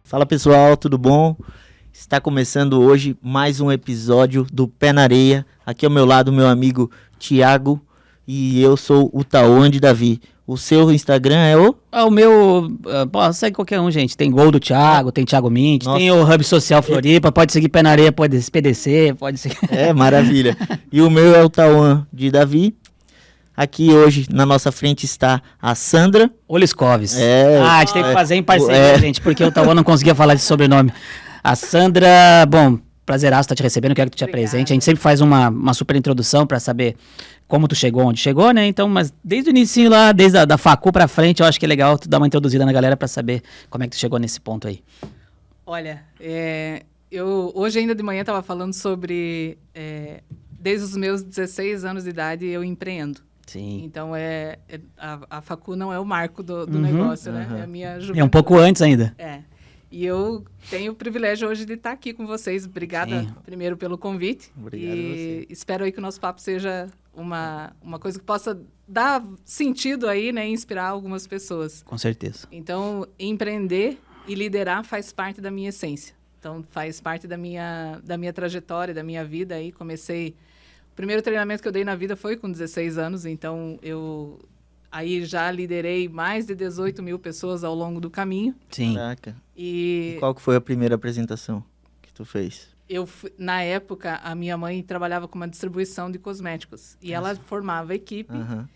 Fala pessoal, tudo bom? Está começando hoje mais um episódio do Pé na Areia. Aqui ao meu lado meu amigo Thiago e eu sou o Tauan de Davi. O seu Instagram é o? O meu, segue qualquer um, gente. Tem Gol do Thiago, tem Thiago Mint, Nossa. tem o Hub Social Floripa, pode seguir Pé na Areia, pode PDC, pode seguir. É, maravilha. E o meu é o Tauan de Davi. Aqui hoje na nossa frente está a Sandra. Oliscoves. É, a gente tem que fazer em parceria, gente, porque o Tauan não conseguia falar esse sobrenome. A Sandra, bom, prazeraço estar te recebendo, quero que tu te apresente. A gente sempre faz uma super introdução para saber como tu chegou, onde chegou, né? Então, mas desde o início lá, desde a da facu pra frente, eu acho que é legal tu dar uma introduzida na galera para saber como é que tu chegou nesse ponto aí. Olha, eu hoje ainda de manhã estava falando sobre, desde os meus 16 anos de idade eu empreendo. Sim. Então, a facu não é o marco do negócio, né? É a minha juventude. É um pouco antes ainda. E eu tenho o privilégio hoje de estar aqui com vocês. Obrigada, Sim. primeiro, pelo convite. Obrigado a E espero aí que o nosso papo seja uma coisa que possa dar sentido aí, né? E inspirar algumas pessoas. Com certeza. Então, empreender e liderar faz parte da minha essência. Então, faz parte da minha trajetória, da minha vida. Aí comecei... O primeiro treinamento que eu dei na vida foi com 16 anos. Então, eu aí já liderei mais de 18 mil pessoas ao longo do caminho. Sim. Caraca. E Qual que foi a primeira apresentação que tu fez? na época, a minha mãe trabalhava com uma distribuição de cosméticos. E ela formava equipe. Aham.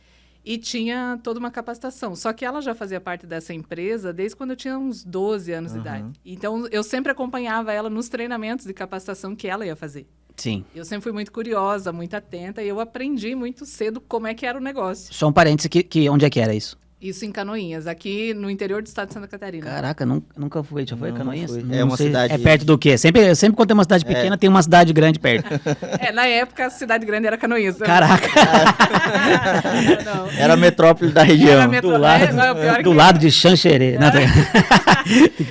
E tinha toda uma capacitação. Só que ela já fazia parte dessa empresa desde quando eu tinha uns 12 anos de idade. Então, eu sempre acompanhava ela nos treinamentos de capacitação que ela ia fazer. Sim. Eu sempre fui muito curiosa, muito atenta, e eu aprendi muito cedo como é que era o negócio. Só um parênteses, onde é que era isso? Isso em Canoinhas, aqui no interior do estado de Santa Catarina. Caraca, nunca fui. Já foi Não, Canoinhas? não fui. Não É uma sei. cidade- É perto do quê? Sempre quando tem uma cidade pequena, tem uma cidade grande perto. Na época, a cidade grande era Canoinhas. Caraca. Não. Era a metrópole da região. Era a metrópole. Do lado de Xanxerê. Não, tá-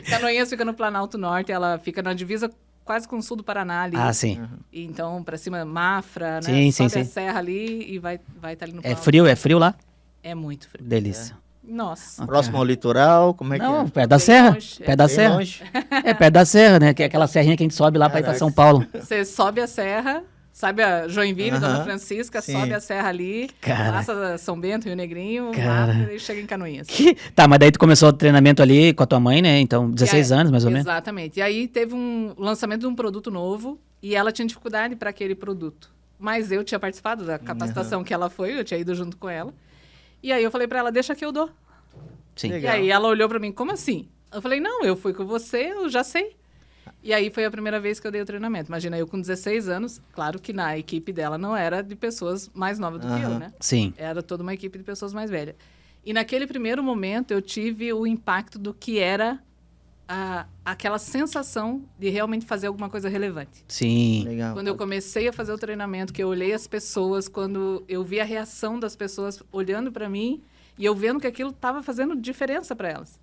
Canoinhas fica no Planalto Norte, ela fica na divisa quase com o sul do Paraná ali. Ah, sim. E então, pra cima, Mafra, né? Sim, sim, Sobe a sim. serra ali e vai estar ali no É Planalto. frio lá? É muito frio. Delícia. Nossa. Próximo ao litoral, como é que Não, é? perto da Bem serra. longe, Perto da Bem serra. longe? É, perto da serra, né? Que é aquela serrinha que a gente sobe lá pra ir pra Caraca. São Paulo. Você sobe a serra, sabe a Joinville, Dona Aham, Francisca, sim. sobe a serra ali, Cara. passa São Bento, Rio Negrinho, Cara. Mafra, e chega em Canoinhas. Tá, mas daí tu começou o treinamento ali com a tua mãe, né? Então, 16 E aí- anos, mais ou menos. Exatamente. E aí teve um lançamento de um produto novo e ela tinha dificuldade para aquele produto. Mas eu tinha participado da capacitação que ela foi, eu tinha ido junto com ela. E aí eu falei para ela, deixa que eu dou. Sim. Legal. E aí ela olhou para mim, como assim? Eu falei, não, eu fui com você, eu já sei. E aí foi a primeira vez que eu dei o treinamento. Imagina, eu com 16 anos, claro que na equipe dela não era de pessoas mais novas do que eu, Aham. né? Sim. Era toda uma equipe de pessoas mais velhas. E naquele primeiro momento eu tive o impacto do que era aquela sensação de realmente fazer alguma coisa relevante. Sim. Legal. Quando eu comecei a fazer o treinamento, que eu olhei as pessoas, quando eu vi a reação das pessoas olhando para mim e eu vendo que aquilo estava fazendo diferença para elas.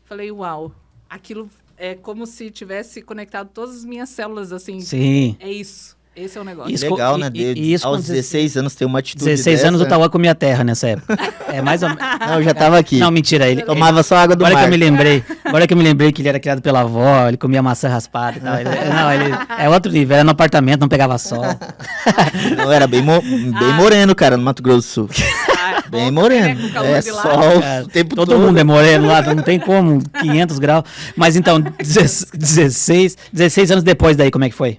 Falei, uau, aquilo é como se tivesse conectado todas as minhas células, assim. Sim. É isso. Esse é o negócio. Isso. Legal, né? isso Aos com 16 anos ter uma atitude 16 anos eu dessa. tava com minha terra nessa época. É mais ou menos. Não, eu já tava aqui. Não, mentira. Ele Tomava só água do agora mar. que eu me lembrei. Agora que eu me lembrei que ele era criado pela avó, ele comia maçã raspada e tal. Ele é outro nível, era no apartamento, não pegava sol. Não, era bem moreno, cara, no Mato Grosso do Sul. Bem moreno. Com o calor É de lá. sol Cara, o tempo todo todo. mundo é moreno lá, não tem como, 500 graus. Mas então, 16 anos depois daí, como é que foi?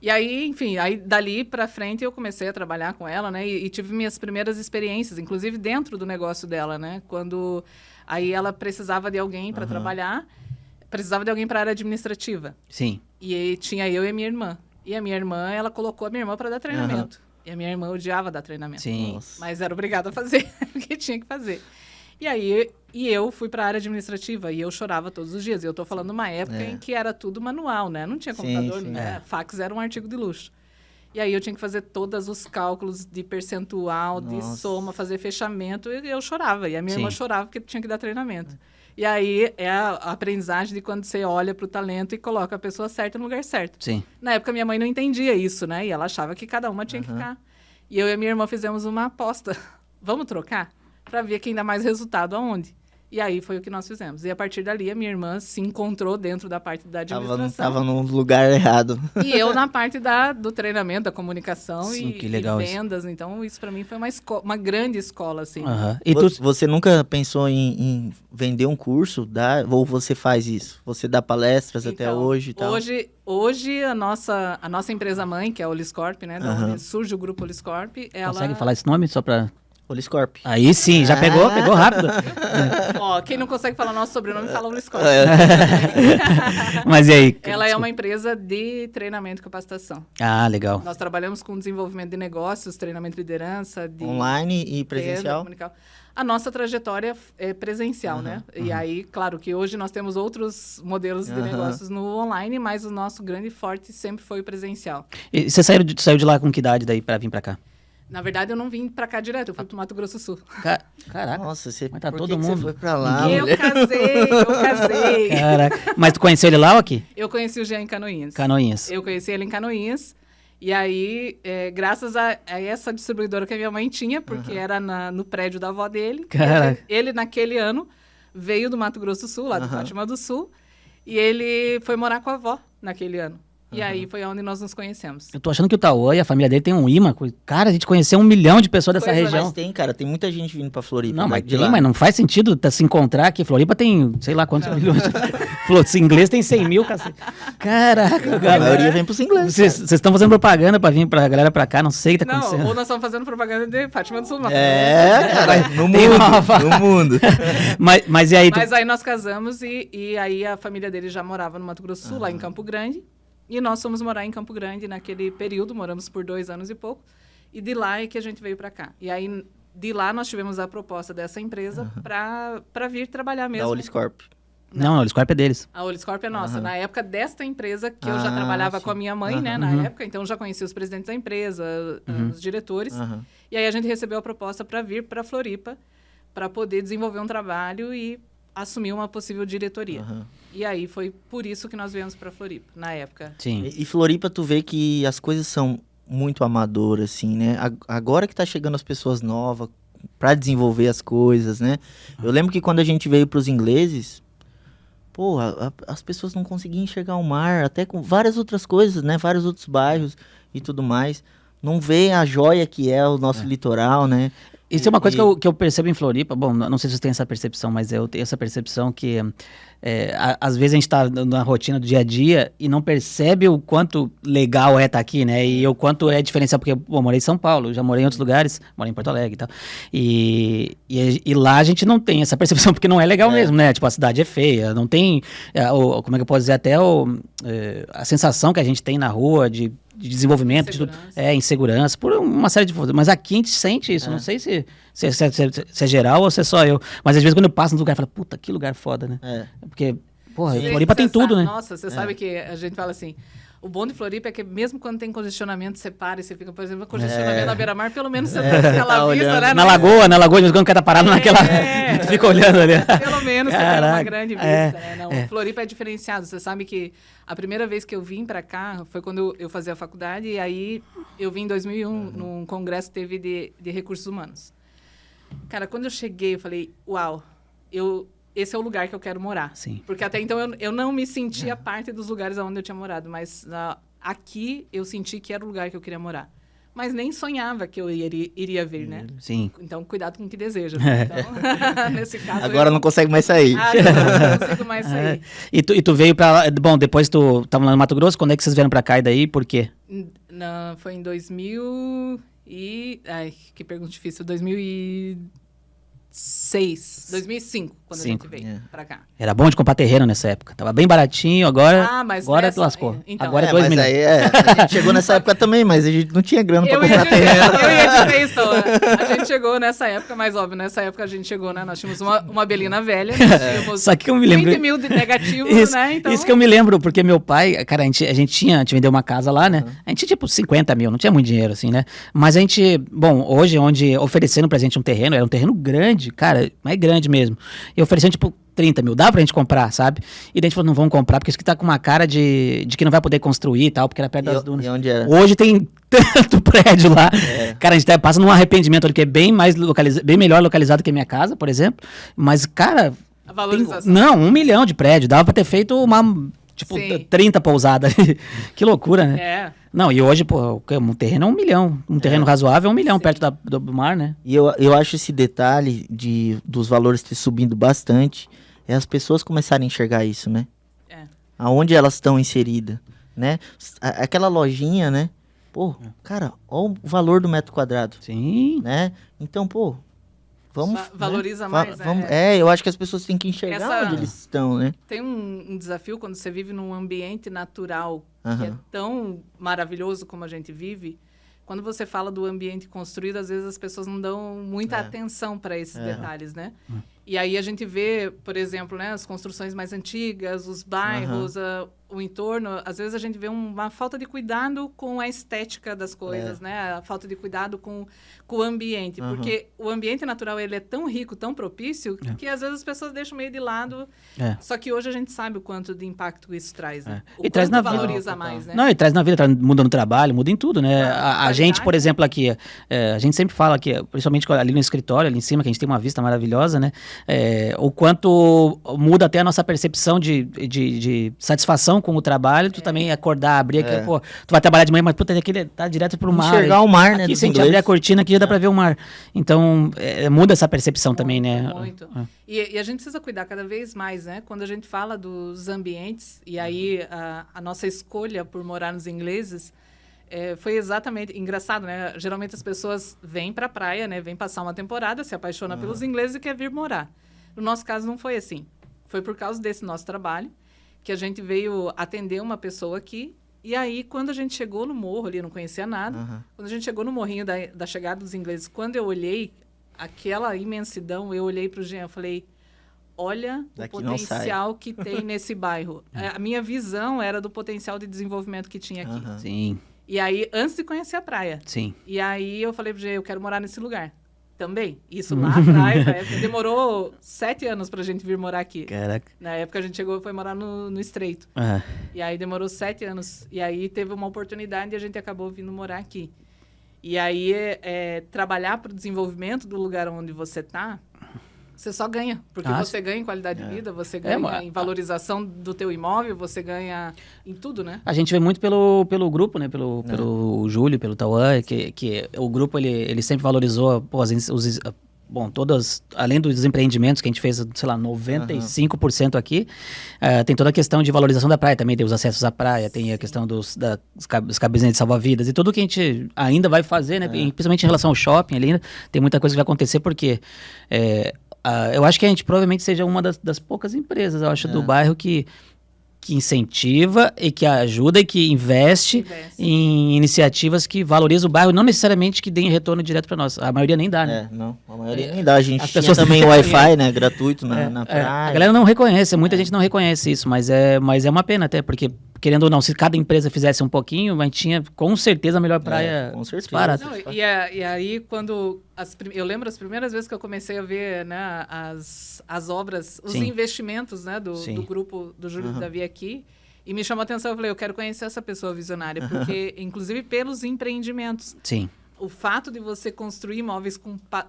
E aí, enfim, aí dali pra frente eu comecei a trabalhar com ela, né? E tive minhas primeiras experiências, inclusive dentro do negócio dela, né? Quando aí ela precisava de alguém para trabalhar, precisava de alguém para a área administrativa. Sim. E aí tinha eu e a minha irmã. E a minha irmã, ela colocou a minha irmã para dar treinamento. E a minha irmã odiava dar treinamento. Sim. Nossa. Mas era obrigada a fazer, porque tinha que fazer. E aí, eu fui para a área administrativa e eu chorava todos os dias. E eu tô falando uma época em que era tudo manual, né? Não tinha Sim, computador, sim. né? Fax era um artigo de luxo. E aí eu tinha que fazer todos os cálculos de percentual, de Nossa. soma, fazer fechamento, e eu chorava. E a minha Sim. irmã chorava porque tinha que dar treinamento. E aí é a aprendizagem de quando você olha para o talento e coloca a pessoa certa no lugar certo. Sim. Na época, minha mãe não entendia isso, né? E ela achava que cada uma tinha que ficar. E eu e a minha irmã fizemos uma aposta. Vamos trocar? Para ver quem dá mais resultado aonde. E aí foi o que nós fizemos. E a partir dali, a minha irmã se encontrou dentro da parte da administração. Tava num lugar errado. E eu na parte do treinamento, da comunicação. Sim, e, que legal e vendas. Então, isso para mim foi uma grande escola, assim. E Você nunca pensou em vender um curso? Ou você faz isso? Você dá palestras até hoje e tal? Hoje a nossa empresa-mãe, que é a Oliscorp, né? Da onde surge o grupo Oliscorp. Consegue falar esse nome só para... Oliscorp. Aí sim, já pegou rápido. Ó, quem não consegue falar nosso sobrenome, fala Oliscorp. Mas e aí? Ela é uma empresa de treinamento e capacitação. Ah, legal. Nós trabalhamos com desenvolvimento de negócios, treinamento de liderança. Online e presencial? A nossa trajetória é presencial, né? E aí, claro que hoje nós temos outros modelos de negócios no online, mas o nosso grande forte sempre foi o presencial. E você saiu de lá com que idade daí para vir para cá? Na verdade, eu não vim pra cá direto, eu fui pro Mato Grosso do Sul. Caraca. Nossa, mas tá todo mundo. Você foi pra lá? Eu casei. Caraca. Mas tu conheceu ele lá ou aqui? Eu conheci o Jean em Canoinhas. Canoinhas. Eu conheci ele em Canoinhas. E aí, graças a essa distribuidora que a minha mãe tinha, porque era no prédio da avó dele. Caraca. Ele, naquele ano, veio do Mato Grosso do Sul, lá de Fátima do Sul. E ele foi morar com a avó naquele ano. E aí foi onde nós nos conhecemos. Eu tô achando que o Tauan e a família dele tem um imã. Cara, a gente conheceu 1 milhão de pessoas dessa região. Mas tem, cara. Tem muita gente vindo pra Floripa. Não, mas mas não faz sentido se encontrar aqui. Floripa tem, sei lá quantos milhões. Se inglês tem 100 mil, cacete. Caraca, a maioria vem pros ingleses. Vocês estão fazendo propaganda pra vir pra galera pra cá, não sei o que tá acontecendo. Ou nós estamos fazendo propaganda de Fátima do Sul. Cara, no mundo. Mas e aí? Mas aí nós casamos e aí a família dele já morava no Mato Grosso do Sul, lá em Campo Grande. E nós fomos morar em Campo Grande naquele período, moramos por 2 anos e pouco. E de lá é que a gente veio para cá. E aí, de lá, nós tivemos a proposta dessa empresa para vir trabalhar mesmo. Da Oliscorp. Não, a Oliscorp é deles. A Oliscorp é nossa. Na época desta empresa, que eu já trabalhava com a minha mãe, né, na época. Então, já conhecia os presidentes da empresa, os diretores. E aí, a gente recebeu a proposta para vir para Floripa, para poder desenvolver um trabalho e assumir uma possível diretoria. E aí foi por isso que nós viemos para Floripa, na época. Sim. E Floripa, tu vê que as coisas são muito amadoras, assim, né? Agora que tá chegando as pessoas novas para desenvolver as coisas, né? Eu lembro que quando a gente veio pros ingleses, as pessoas não conseguiam enxergar o mar, até com várias outras coisas, né? Vários outros bairros e tudo mais. Não vê a joia que é o nosso litoral, né? Isso é uma coisa que eu percebo em Floripa. Bom, não sei se você tem essa percepção, mas eu tenho essa percepção que às vezes a gente está na rotina do dia a dia e não percebe o quanto legal é estar aqui, né? E o quanto é diferencial, porque eu morei em São Paulo, já morei em outros lugares, morei em Porto Alegre e tal. E lá a gente não tem essa percepção, porque não é legal mesmo, né? Tipo, a cidade é feia, não tem, como é que eu posso dizer, até a sensação que a gente tem na rua de desenvolvimento, insegurança, por uma série de coisas. Mas aqui a gente sente isso. Não sei se é geral ou se é só eu. Mas às vezes quando eu passo no lugar, eu falo, puta, que lugar foda, né? Porque, porra, Floripa tem tudo, né? Nossa, você sabe que a gente fala assim, o bom de Floripa é que mesmo quando tem congestionamento, você para e você fica, por exemplo, congestionamento na beira-mar, pelo menos você tem aquela vista, né? Na lagoa, quando o cara tá parado naquela... tu fica olhando ali. Pelo menos você tem uma grande vista, né? Não, Floripa é diferenciado. Você sabe que a primeira vez que eu vim pra cá foi quando eu fazia a faculdade, e aí eu vim em 2001, num congresso que teve de recursos humanos. Cara, quando eu cheguei, eu falei, uau, esse é o lugar que eu quero morar. Sim. Porque até então eu não me sentia parte dos lugares onde eu tinha morado, mas aqui eu senti que era o lugar que eu queria morar. Mas nem sonhava que eu iria vir, né? Sim. Então, cuidado com o que deseja. Né? Então, nesse caso... Agora não consegue mais sair. Não consigo mais sair. E tu veio pra lá... Bom, depois tu tava lá no Mato Grosso, quando é que vocês vieram pra cá e daí? Por quê? Foi em 2000 Ai, que pergunta difícil. 2005, quando a gente veio pra cá. Era bom de comprar terreno nessa época. Tava bem baratinho, agora tu lascou. Então, agora é 2 milhões. Aí, a gente chegou nessa época também, mas a gente não tinha grana pra comprar terreno. Eu ia dizer isso, então. A gente chegou nessa época, mas óbvio, nessa época a gente chegou, né? Nós tínhamos uma belina velha, Só que eu me lembro... 20 mil de negativos, né? Então... Isso que eu me lembro, porque meu pai, cara, a gente vendeu uma casa lá, né? A gente tinha tipo 50 mil, não tinha muito dinheiro, assim, né? Mas a gente, bom, hoje, onde ofereceram pra gente um terreno, era um terreno grande, grande, cara, mas é grande mesmo. E oferecendo, tipo, 30 mil, dá pra gente comprar, sabe? E daí a gente falou, não vamos comprar, porque isso aqui tá com uma cara de que não vai poder construir e tal, porque era perto das dunas. E onde era? Hoje tem tanto prédio lá. Cara, a gente até passa num arrependimento ali, que é bem melhor localizado que a minha casa, por exemplo. Mas, cara... A valorização. Não, 1 milhão de prédio. Dava pra ter feito uma... Tipo, Sim. 30 pousadas. Que loucura, né? É. Não, e hoje, pô, um terreno é 1 milhão. Um terreno razoável é 1 milhão, Sim. perto do mar, né? E eu acho esse detalhe dos valores ter subindo bastante, é as pessoas começarem a enxergar isso, né? É. Aonde elas estão inseridas, né? Aquela lojinha, né? Pô, cara, olha o valor do metro quadrado, Sim. né? Então, pô, vamos... Valoriza né? mais, né? Eu acho que as pessoas têm que enxergar onde eles estão, né? Tem um desafio quando você vive num ambiente natural que é Aham. tão maravilhoso como a gente vive. Quando você fala do ambiente construído, às vezes as pessoas não dão muita atenção para esses detalhes, né? E aí a gente vê, por exemplo, né, as construções mais antigas, os bairros, o entorno. Às vezes a gente vê uma falta de cuidado com a estética das coisas, né? A falta de cuidado com o ambiente. Porque o ambiente natural, ele é tão rico, tão propício, que às vezes as pessoas deixam meio de lado. Só que hoje a gente sabe o quanto de impacto isso traz, né? O E traz quanto na vida. valoriza mais, né? Não, e traz na vida, muda no trabalho, muda em tudo, né? A gente, por exemplo, aqui, a gente sempre fala que, principalmente ali no escritório, ali em cima, que a gente tem uma vista maravilhosa, né? O quanto muda até a nossa percepção de satisfação com o trabalho, tu também acordar, abrir aqui, pô, tu vai trabalhar de manhã, mas puta, aquele tá direto pro mar. Enxergar o mar, né, Aqui, dos se a gente ingleses. abrir a cortina aqui, já dá pra ver o mar. Então, muda essa percepção também, né? Muito. E a gente precisa cuidar cada vez mais, né? Quando a gente fala dos ambientes, e aí a nossa escolha por morar nos ingleses foi exatamente... Engraçado, né? Geralmente as pessoas vêm pra praia, né? Vêm passar uma temporada, se apaixonam pelos ingleses e quer vir morar. No nosso caso, não foi assim. Foi por causa desse nosso trabalho que a gente veio atender uma pessoa aqui. E aí, quando a gente chegou no morro ali, eu não conhecia nada. Quando a gente chegou no morrinho da chegada dos ingleses, quando eu olhei aquela imensidão, eu olhei para o Jean e falei, olha Daqui o não potencial que tem nesse bairro. A minha visão era do potencial de desenvolvimento que tinha aqui. Sim, E aí, antes de conhecer a praia. sim. E aí, eu falei pro Jean, eu quero morar nesse lugar. Também. Isso lá atrás, na época, demorou 7 anos pra gente vir morar aqui. Caraca. Na época, a gente foi morar no Estreito. E aí, demorou 7 anos. E aí, teve uma oportunidade e a gente acabou vindo morar aqui. E aí, trabalhar para o desenvolvimento do lugar onde você tá, você só ganha. Porque você ganha em qualidade de vida, você ganha em valorização do teu imóvel, você ganha em tudo, né? A gente vê muito pelo grupo, né? Pelo Júlio, pelo Tauan, que o grupo, ele sempre valorizou, pô, todas, além dos empreendimentos que a gente fez, sei lá, 95% aqui, tem toda a questão de valorização da praia também, tem os acessos à praia, tem a questão dos cabinetes de salva-vidas e tudo que a gente ainda vai fazer, né? Principalmente em relação ao shopping ali, tem muita coisa que vai acontecer, porque eu acho que a gente provavelmente seja uma das poucas empresas, eu acho, do bairro que incentiva e que ajuda e que investe em iniciativas que valorizam o bairro, não necessariamente que deem retorno direto para nós. A maioria nem dá, né? Não, a maioria nem dá. A gente As tinha pessoas também Wi-Fi, né, gratuito na praia. A galera não reconhece, muita gente não reconhece isso, mas é uma pena até, porque, querendo ou não, se cada empresa fizesse um pouquinho, a gente tinha com certeza a melhor praia com certeza. disparada. Não, e aí, quando... eu lembro as primeiras vezes que eu comecei a ver, né, as obras, os investimentos, né, do grupo do Júlio e Davi aqui, e me chamou a atenção, eu falei, eu quero conhecer essa pessoa visionária, porque, inclusive, pelos empreendimentos. Sim. O fato de você construir imóveis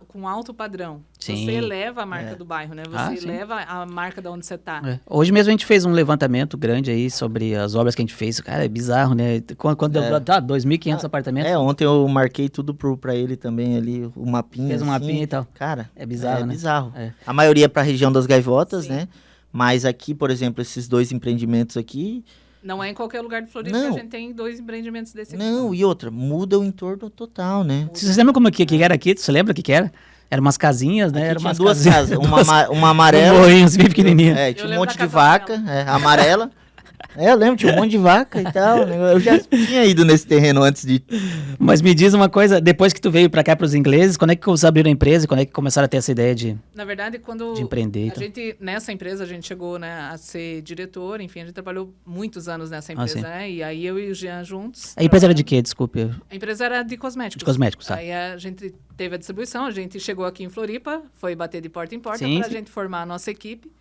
com alto padrão, você eleva a marca do bairro, né? Você eleva a marca de onde você está. Hoje mesmo a gente fez um levantamento grande aí sobre as obras que a gente fez. Cara, é bizarro, né? Quando deu 2.500 apartamentos. Ontem eu marquei tudo pra ele também ali, o mapinha. Fez um mapinha e tal. Cara, é bizarro, né? Bizarro. A maioria é pra região das Gaivotas, né? Mas aqui, por exemplo, esses 2 empreendimentos aqui... Não é em qualquer lugar de Floripa que a gente tem 2 empreendimentos desse aqui. Não, e outra, muda o entorno total, né? Você lembra como que era aqui? Você lembra o que era? Eram umas casinhas, né? Eram umas 2 casas, uma amarela... Um morrinho assim, bem pequenininha. Tinha um monte de vaca, amarela. Eu lembro, tinha um monte de vaca e tal. Né? Eu já tinha ido nesse terreno antes de... Mas me diz uma coisa, depois que tu veio pra cá, pros ingleses, quando é que vocês abriram a empresa e quando é que começaram a ter essa ideia de Na verdade, quando empreender? a Então? gente, nessa empresa, a gente chegou, né, a ser diretor, enfim, a gente trabalhou muitos anos nessa empresa, sim. né? E aí eu e o Jean juntos. A empresa era de quê? Desculpe. A empresa era de cosméticos. De cosméticos, tá. Aí a gente teve a distribuição, a gente chegou aqui em Floripa, foi bater de porta em porta Sim, para a sim. gente formar a nossa equipe.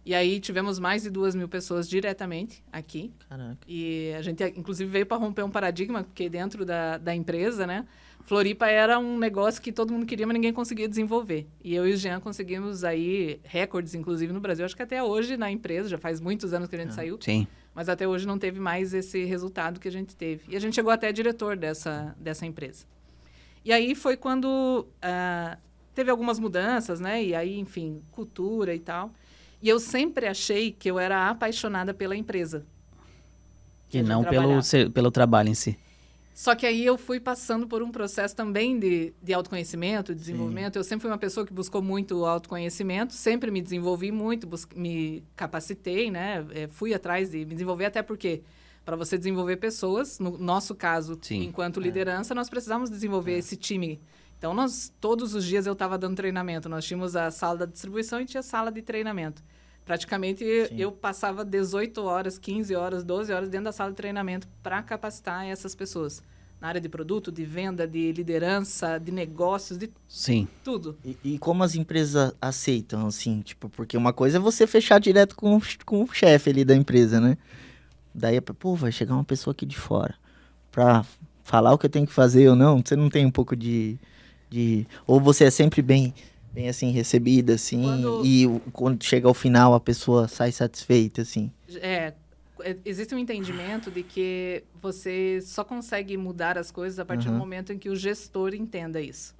E aí tivemos mais de 2.000 pessoas diretamente aqui. Caraca. E a gente, inclusive, veio para romper um paradigma, porque dentro da empresa, né? Floripa era um negócio que todo mundo queria, mas ninguém conseguia desenvolver. E eu e o Jean conseguimos aí recordes, inclusive, no Brasil. Acho que até hoje na empresa, já faz muitos anos que a gente saiu. Sim. Mas até hoje não teve mais esse resultado que a gente teve. E a gente chegou até diretor dessa empresa. E aí foi quando teve algumas mudanças, né? E aí, enfim, cultura e tal. E eu sempre achei que eu era apaixonada pela empresa. E não pelo trabalho em si. Só que aí eu fui passando por um processo também de autoconhecimento, de desenvolvimento. Eu sempre fui uma pessoa que buscou muito autoconhecimento, sempre me desenvolvi muito, me capacitei, né? Fui atrás de me desenvolver, até porque para você desenvolver pessoas, no nosso caso, Sim. enquanto liderança, nós precisávamos desenvolver esse time. Então, todos os dias eu estava dando treinamento. Nós tínhamos a sala da distribuição e tinha a sala de treinamento. Praticamente, eu passava 18 horas, 15 horas, 12 horas dentro da sala de treinamento para capacitar essas pessoas. Na área de produto, de venda, de liderança, de negócios, de tudo. E como as empresas aceitam, assim? Tipo, porque uma coisa é você fechar direto com o chefe ali da empresa, né? Daí, pô, vai chegar uma pessoa aqui de fora pra falar o que eu tenho que fazer ou não. Você não tem um pouco de... Ou você é sempre bem assim, recebida, assim, e quando chega ao final a pessoa sai satisfeita, assim. Existe um entendimento de que você só consegue mudar as coisas a partir do momento em que o gestor entenda isso.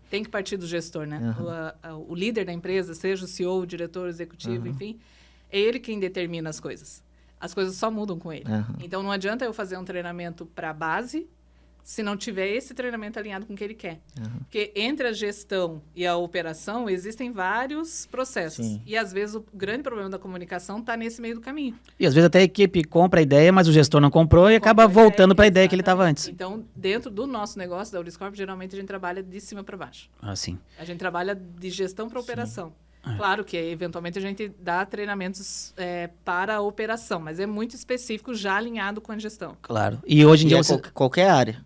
Tem que partir do gestor, né? O líder da empresa, seja o CEO, o diretor executivo, enfim, é ele quem determina as coisas. As coisas só mudam com ele. Então, não adianta eu fazer um treinamento para a base se não tiver esse treinamento alinhado com o que ele quer. Porque entre a gestão e a operação existem vários processos. Sim. E, às vezes, o grande problema da comunicação está nesse meio do caminho. E, às vezes, até a equipe compra a ideia, mas o gestor não comprou e acaba voltando para a ideia que ele estava antes. Então, dentro do nosso negócio, da Uliscorp, geralmente a gente trabalha de cima para baixo. Ah, sim. A gente trabalha de gestão para operação. Claro que, eventualmente, a gente dá treinamentos para a operação, mas é muito específico, já alinhado com a gestão. Claro. E hoje em dia qualquer área.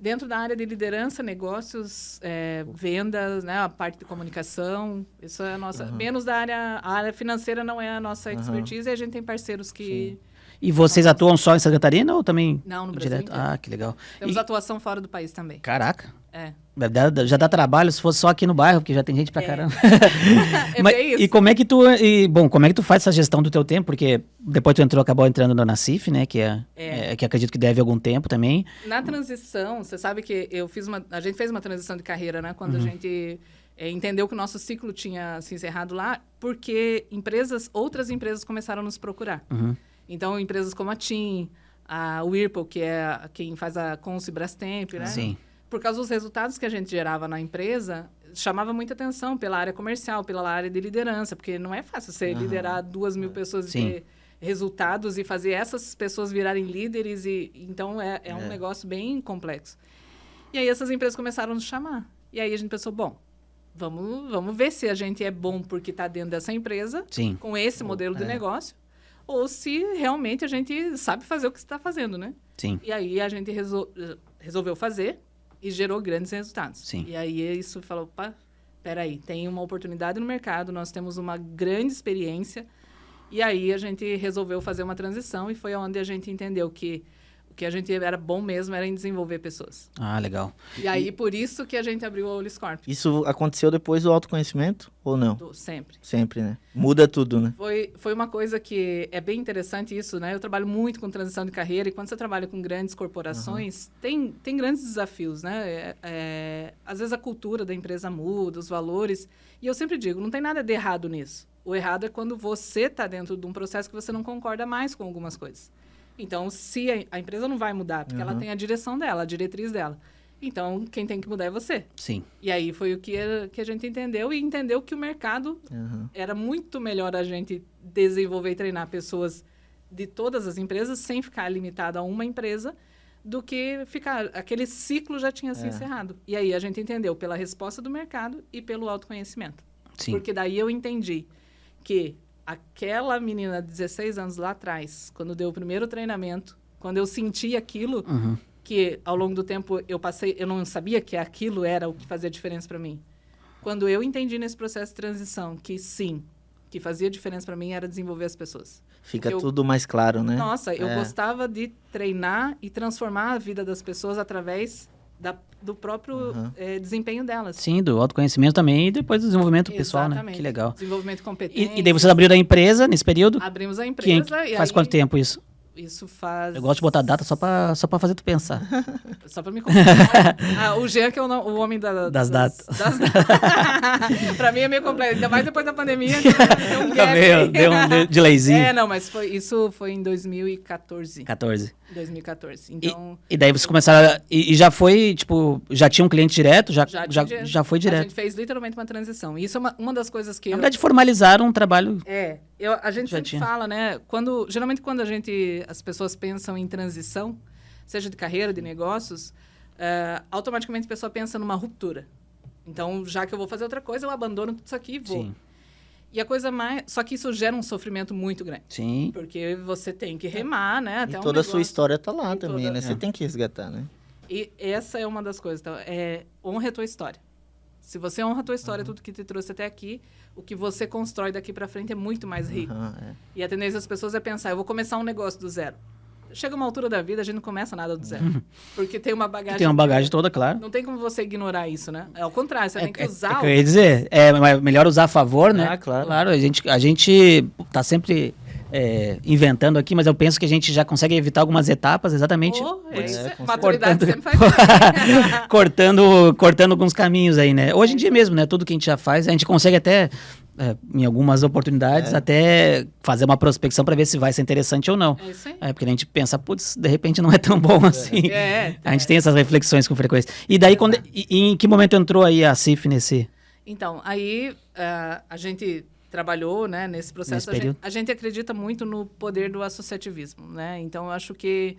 Dentro da área de liderança, negócios, vendas, né, a parte de comunicação, isso é a nossa... Menos da a área financeira não é a nossa expertise, e a gente tem parceiros que... Sim. E vocês atuam só em Santa Catarina ou também... Não, no Brasil inteiro. Ah, que legal. Temos atuação fora do país também. Caraca. É. Já dá trabalho se fosse só aqui no bairro, porque já tem gente pra caramba. Mas, bem isso. E como é que tu faz essa gestão do teu tempo? Porque depois tu acabou entrando no Nacif, né? Que que acredito que deve algum tempo também. Na transição, você sabe que a gente fez uma transição de carreira, né? Quando a gente entendeu que o nosso ciclo tinha se encerrado lá, porque outras empresas começaram a nos procurar. Então, empresas como a TIM, a Whirlpool, que é quem faz a Consul e Brastemp, né? Sim. Por causa dos resultados que a gente gerava na empresa, chamava muita atenção pela área comercial, pela área de liderança, porque não é fácil você liderar 2.000 pessoas e ter resultados e fazer essas pessoas virarem líderes. Então, é um negócio bem complexo. E aí, essas empresas começaram a nos chamar. E aí, a gente pensou, bom, vamos ver se a gente é bom porque está dentro dessa empresa, com esse modelo de negócio, ou se realmente a gente sabe fazer o que está fazendo, né? Sim. E aí, a gente resolveu fazer e gerou grandes resultados. Sim. E aí, isso falou, opa, peraí, tem uma oportunidade no mercado, nós temos uma grande experiência. E aí, a gente resolveu fazer uma transição e foi onde a gente entendeu que o que a gente era bom mesmo era em desenvolver pessoas. Ah, legal. E aí, por isso que a gente abriu a Uliscorp. Isso aconteceu depois do autoconhecimento ou não? Sempre. Sempre, né? Muda tudo, né? Foi uma coisa que é bem interessante isso, né? Eu trabalho muito com transição de carreira e quando você trabalha com grandes corporações, tem grandes desafios, né? Às vezes a cultura da empresa muda, os valores. E eu sempre digo, não tem nada de errado nisso. O errado é quando você está dentro de um processo que você não concorda mais com algumas coisas. Então, se a empresa não vai mudar, porque ela tem a direção dela, a diretriz dela. Então, quem tem que mudar é você. Sim. E aí foi o que a gente entendeu e entendeu que o mercado era muito melhor a gente desenvolver e treinar pessoas de todas as empresas sem ficar limitado a uma empresa, do que ficar... Aquele ciclo já tinha se encerrado. E aí a gente entendeu pela resposta do mercado e pelo autoconhecimento. Sim. Porque daí eu entendi que aquela menina de 16 anos lá atrás, quando deu o primeiro treinamento, quando eu senti aquilo, que ao longo do tempo eu não sabia que aquilo era o que fazia diferença para mim. Quando eu entendi nesse processo de transição que sim, que fazia diferença para mim era desenvolver as pessoas. Fica tudo mais claro, né? Nossa, eu gostava de treinar e transformar a vida das pessoas através do próprio desempenho delas. Sim, do autoconhecimento também e depois do desenvolvimento pessoal, né? Exatamente. Que legal. Desenvolvimento competente. E daí vocês abriram a empresa nesse período? Abrimos a empresa. Faz quanto tempo isso? Isso faz... Eu gosto de botar data só pra fazer tu pensar. Só pra me contar. O Jean, que é o homem das datas. Pra mim é meio complexo. Ainda mais depois da pandemia. Deu um gap. Deu um delayzinho. Não, mas isso foi em 2014. 2014. Então... E daí vocês começaram... E já foi, tipo... Já tinha um cliente direto? Já foi direto? A gente fez literalmente uma transição. E isso é uma das coisas que... Na verdade, formalizaram um trabalho... A gente sempre fala, né? Geralmente quando as pessoas pensam em transição, seja de carreira, de negócios, automaticamente a pessoa pensa numa ruptura. Então, já que eu vou fazer outra coisa, eu abandono tudo isso aqui e vou. Sim. E a coisa mais... Só que isso gera um sofrimento muito grande. Sim. Porque você tem que remar, né? Até e toda a sua história tá lá também, toda... né? Você tem que resgatar, né? E essa é uma das coisas. Então, honra a tua história. Se você honra a tua história, tudo que te trouxe até aqui, o que você constrói daqui para frente é muito mais rico. E a tendência das pessoas é pensar, eu vou começar um negócio do zero. Chega uma altura da vida, a gente não começa nada do zero. Porque tem uma bagagem... Tem uma bagagem toda, claro. Não tem como você ignorar isso, né? Ao contrário, você tem que usar... É o que eu ia dizer. É melhor usar a favor, né? Claro. Claro, a gente tá sempre... inventando aqui, mas eu penso que a gente já consegue evitar algumas etapas exatamente maturidade sempre faz bem. cortando alguns caminhos aí, né? Hoje em dia mesmo, né? Tudo que a gente já faz, a gente consegue até em algumas oportunidades até fazer uma prospecção para ver se vai ser interessante ou não. É isso aí. Porque a gente pensa, putz, de repente não é tão bom assim. A gente tem essas reflexões com frequência. E daí, em que momento entrou aí a CIF nesse... Então, aí a gente trabalhou, né, nesse processo. A gente acredita muito no poder do associativismo, né? Então, eu acho que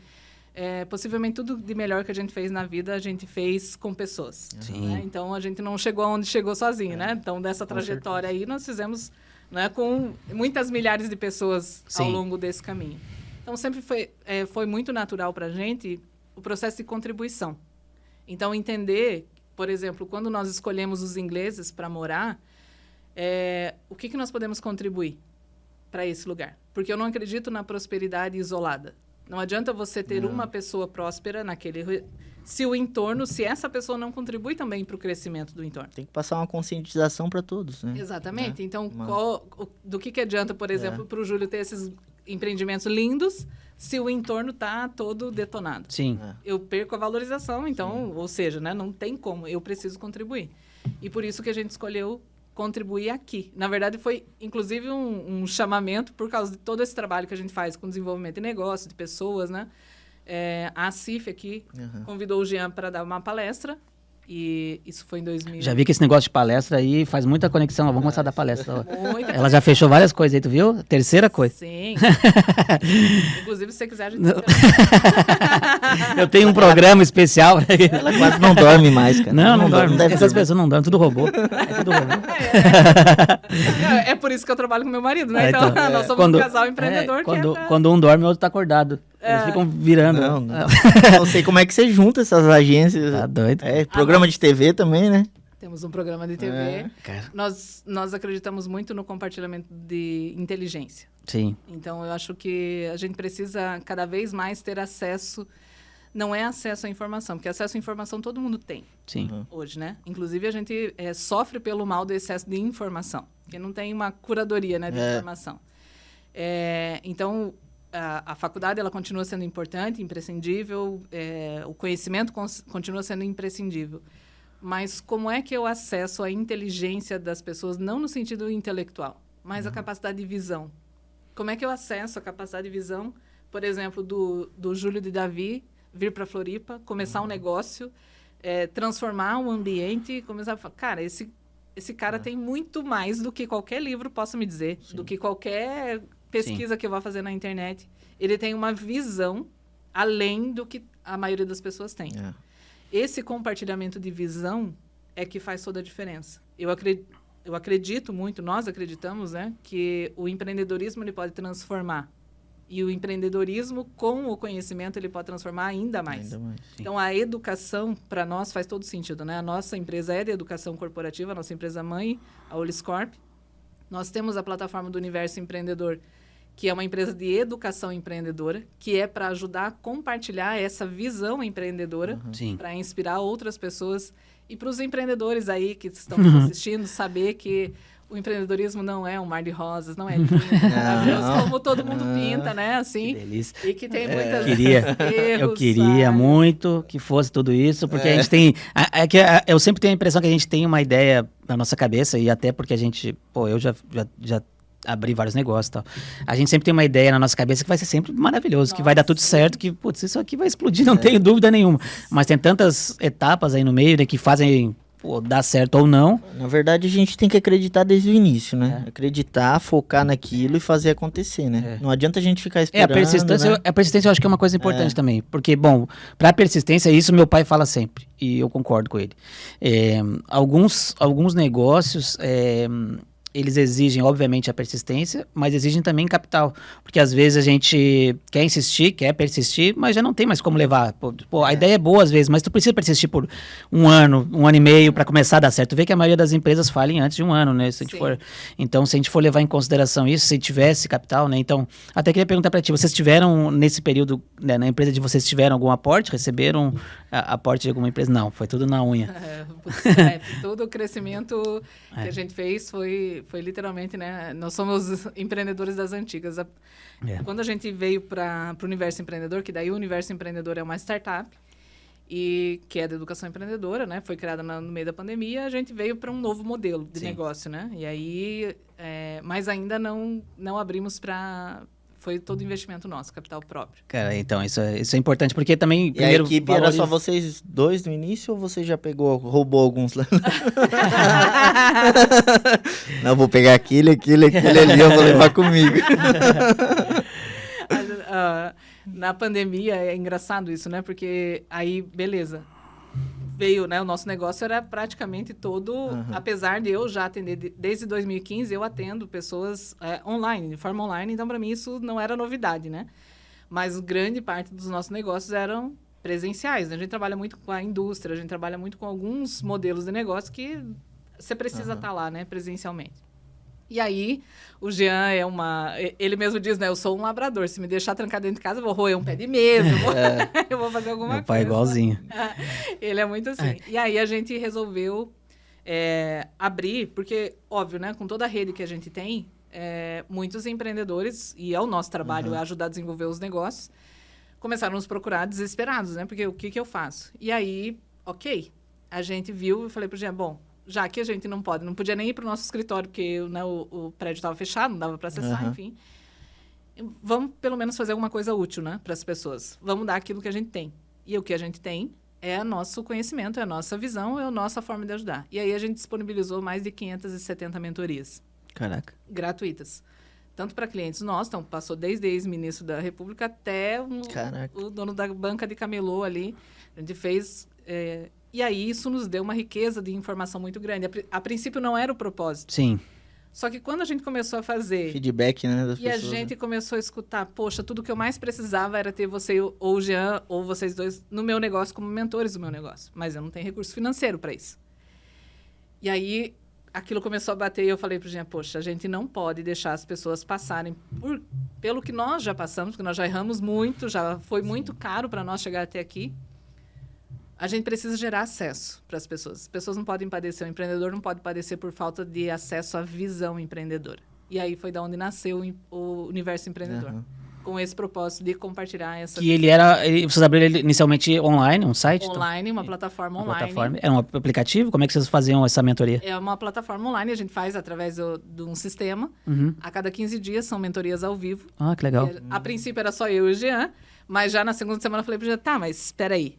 possivelmente tudo de melhor que a gente fez na vida, a gente fez com pessoas. Né? Então, a gente não chegou aonde chegou sozinho, né? Então, dessa trajetória aí, nós fizemos, né, com muitas milhares de pessoas ao longo desse caminho. Então, sempre foi muito natural para a gente o processo de contribuição. Então, entender, por exemplo, quando nós escolhemos os ingleses para morar, o que nós podemos contribuir para esse lugar? Porque eu não acredito na prosperidade isolada. Não adianta você ter uma pessoa próspera se essa pessoa não contribui também para o crescimento do entorno. Tem que passar uma conscientização para todos, né? Exatamente. Então, do que adianta, por exemplo, para o Júlio ter esses empreendimentos lindos se o entorno está todo detonado? Sim. Eu perco a valorização, então, ou seja, né, não tem como, eu preciso contribuir. E por isso que a gente escolheu contribuir aqui. Na verdade, foi, inclusive, um chamamento por causa de todo esse trabalho que a gente faz com desenvolvimento de negócios, de pessoas, né? A CIF aqui convidou o Jean para dar uma palestra, e isso foi em 2000. Já vi que esse negócio de palestra aí faz muita conexão. Vamos começar a dar palestra. Ela já fechou várias coisas aí, tu viu? Terceira coisa. Sim. Inclusive, se você quiser, a gente... Eu tenho um programa especial. Ela quase não dorme mais, cara. Não dorme. Essas dormir. pessoas não dormem, tudo robô. Tudo robô. É por isso que eu trabalho com meu marido, né? Então, nós somos um casal empreendedor. Quando um dorme, o outro tá acordado. Eles ficam virando. Não sei como é que você junta essas agências. Tá doido. Programa de TV também, né? Temos um programa de TV. Nós acreditamos muito no compartilhamento de inteligência. Sim. Então, eu acho que a gente precisa cada vez mais ter acesso. Não é acesso à informação, porque acesso à informação todo mundo tem. Sim. Hoje, né? Inclusive, a gente sofre pelo mal do excesso de informação, porque não tem uma curadoria, né, de informação. Então, a faculdade ela continua sendo importante, imprescindível, o conhecimento continua sendo imprescindível. Mas como é que eu acesso a inteligência das pessoas, não no sentido intelectual, mas a capacidade de visão? Como é que eu acesso a capacidade de visão, por exemplo, do Júlio de Davi vir para Floripa, começar um negócio, transformar um ambiente, começar a falar, cara, esse cara tem muito mais do que qualquer livro possa me dizer, do que qualquer pesquisa que eu vou fazer na internet, ele tem uma visão além do que a maioria das pessoas tem. Esse compartilhamento de visão é que faz toda a diferença. Eu acredito muito, nós acreditamos, né, que o empreendedorismo ele pode transformar. E o empreendedorismo, com o conhecimento, ele pode transformar ainda mais. Então, a educação, para nós, faz todo sentido, né? A nossa empresa é de educação corporativa, a nossa empresa mãe, a Oliscorp. Nós temos a plataforma do Universo Empreendedor, que é uma empresa de educação empreendedora, que é para ajudar a compartilhar essa visão empreendedora, para inspirar outras pessoas. E para os empreendedores aí que estão nos assistindo, saber que o empreendedorismo não é um mar de rosas, não é lindo, maravilhoso, como todo mundo pinta, né? Assim, que delícia. E que tem muitas erros. Eu queria muito que fosse tudo isso, porque a gente tem... eu sempre tenho a impressão que a gente tem uma ideia na nossa cabeça, e até porque a gente... eu já abri vários negócios e tal. A gente sempre tem uma ideia na nossa cabeça que vai ser sempre maravilhoso, que vai dar tudo certo, que, putz, isso aqui vai explodir, não tenho dúvida nenhuma. Mas tem tantas etapas aí no meio, né, que fazem... dar certo ou não. Na verdade, a gente tem que acreditar desde o início, né? Acreditar, focar naquilo e fazer acontecer, né? Não adianta a gente ficar esperando, a persistência eu acho que é uma coisa importante também. Porque, bom, pra persistência, isso meu pai fala sempre. E eu concordo com ele. Alguns negócios... eles exigem, obviamente, a persistência, mas exigem também capital. Porque, às vezes, a gente quer insistir, quer persistir, mas já não tem mais como levar. A ideia é boa, às vezes, mas tu precisa persistir por um ano e meio para começar a dar certo. Tu vê que a maioria das empresas falem antes de um ano, né? Então, se a gente for levar em consideração isso, se tivesse capital, né? Então, até queria perguntar para ti, vocês tiveram, nesse período, né, na empresa de vocês, tiveram algum aporte? Receberam aporte de alguma empresa? Não, foi tudo na unha. Todo o crescimento que a gente fez foi literalmente, né? Nós somos empreendedores das antigas. Quando a gente veio para o Universo Empreendedor, que daí o Universo Empreendedor é uma startup, e que é da educação empreendedora, né? Foi criada no meio da pandemia, a gente veio para um novo modelo de negócio, né? E aí, mas ainda não abrimos para... Foi todo investimento nosso, capital próprio. Cara, então, isso é importante, porque também... E a equipe era só vocês dois no início, ou você já roubou alguns lá? Não, vou pegar aquele ali, eu vou levar comigo. Na pandemia, é engraçado isso, né? Porque aí, beleza, veio, né? O nosso negócio era praticamente todo, apesar de eu já atender, desde 2015, eu atendo pessoas online, de forma online, então para mim isso não era novidade, né? Mas grande parte dos nossos negócios eram presenciais, né? A gente trabalha muito com a indústria, a gente trabalha muito com alguns modelos de negócio que você precisa estar lá, né? Presencialmente. E aí, o Jean ele mesmo diz, né? Eu sou um labrador. Se me deixar trancado dentro de casa, eu vou roer um pé de mesa, eu vou fazer alguma coisa. Meu pai é igualzinho. Ele é muito assim. E aí, a gente resolveu abrir, porque, óbvio, né? Com toda a rede que a gente tem, muitos empreendedores, e é o nosso trabalho, é ajudar a desenvolver os negócios, começaram a nos procurar desesperados, né? Porque o que eu faço? E aí, a gente viu e falei pro Jean, bom, já que a gente não podia nem ir para o nosso escritório, porque, né, o prédio estava fechado, não dava para acessar, enfim. Vamos, pelo menos, fazer alguma coisa útil, né, para as pessoas. Vamos dar aquilo que a gente tem. E o que a gente tem é o nosso conhecimento, é a nossa visão, é a nossa forma de ajudar. E aí a gente disponibilizou mais de 570 mentorias. Caraca. Gratuitas. Tanto para clientes nossos, então passou desde ex-ministro da República até o dono da banca de camelô ali. A gente fez... E aí, isso nos deu uma riqueza de informação muito grande. A princípio, não era o propósito. Sim. Só que quando a gente começou a fazer... Feedback, né, das pessoas. E pessoas, a gente começou a escutar, poxa, tudo que eu mais precisava era ter você ou o Jean, ou vocês dois, no meu negócio, como mentores do meu negócio. Mas eu não tenho recurso financeiro para isso. E aí, aquilo começou a bater e eu falei pro Jean, poxa, a gente não pode deixar as pessoas passarem pelo que nós já passamos, porque nós já erramos muito, já foi muito caro para nós chegar até aqui. A gente precisa gerar acesso para as pessoas. As pessoas não podem padecer, o empreendedor não pode padecer por falta de acesso à visão empreendedora. E aí foi da onde nasceu o Universo Empreendedor. Com esse propósito de compartilhar essa... Que vocês abriram ele inicialmente online, um site? Online, uma plataforma online. É um aplicativo? Como é que vocês faziam essa mentoria? É uma plataforma online, a gente faz através de um sistema. A cada 15 dias são mentorias ao vivo. Ah, que legal. A princípio era só eu e o Jean, mas já na segunda semana eu falei pro Jean, mas espera aí.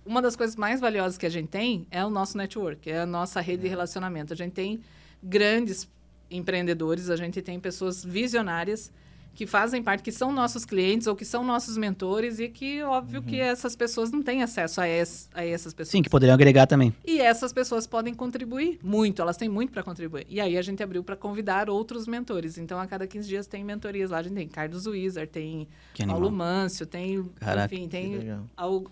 Uma das coisas mais valiosas que a gente tem é o nosso network, é a nossa rede de relacionamento. A gente tem grandes empreendedores, a gente tem pessoas visionárias que fazem parte, que são nossos clientes ou que são nossos mentores e que, óbvio, que essas pessoas não têm acesso a essas pessoas. Sim, que poderiam agregar também. E essas pessoas podem contribuir muito, elas têm muito para contribuir. E aí a gente abriu para convidar outros mentores. Então, a cada 15 dias tem mentorias lá. A gente tem Carlos Wizard, tem Paulo Mâncio, tem, enfim, tem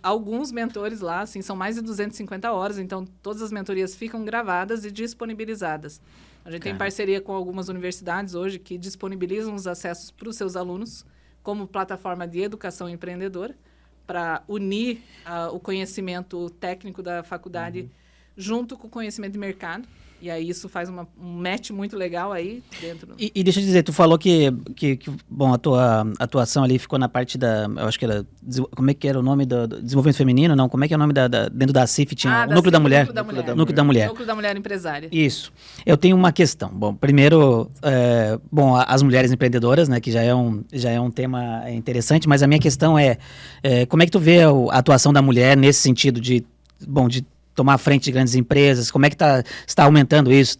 alguns mentores lá, assim, são mais de 250 horas. Então, todas as mentorias ficam gravadas e disponibilizadas. A gente tem parceria com algumas universidades hoje que disponibilizam os acessos para os seus alunos como plataforma de educação empreendedora para unir o conhecimento técnico da faculdade junto com o conhecimento de mercado. E aí isso faz um match muito legal aí dentro. E deixa eu dizer, tu falou que bom, a tua atuação ali ficou na parte eu acho que era, como é que era o nome do desenvolvimento feminino? Não, como é que é o nome dentro da CIF tinha o Núcleo da Mulher? Núcleo da Mulher. Núcleo da Mulher Empresária. Isso. Eu tenho uma questão. Bom, primeiro, as mulheres empreendedoras, né, que já é um tema interessante, mas a minha questão é como é que tu vê a atuação da mulher nesse sentido de tomar a frente de grandes empresas? Como é que está aumentando isso?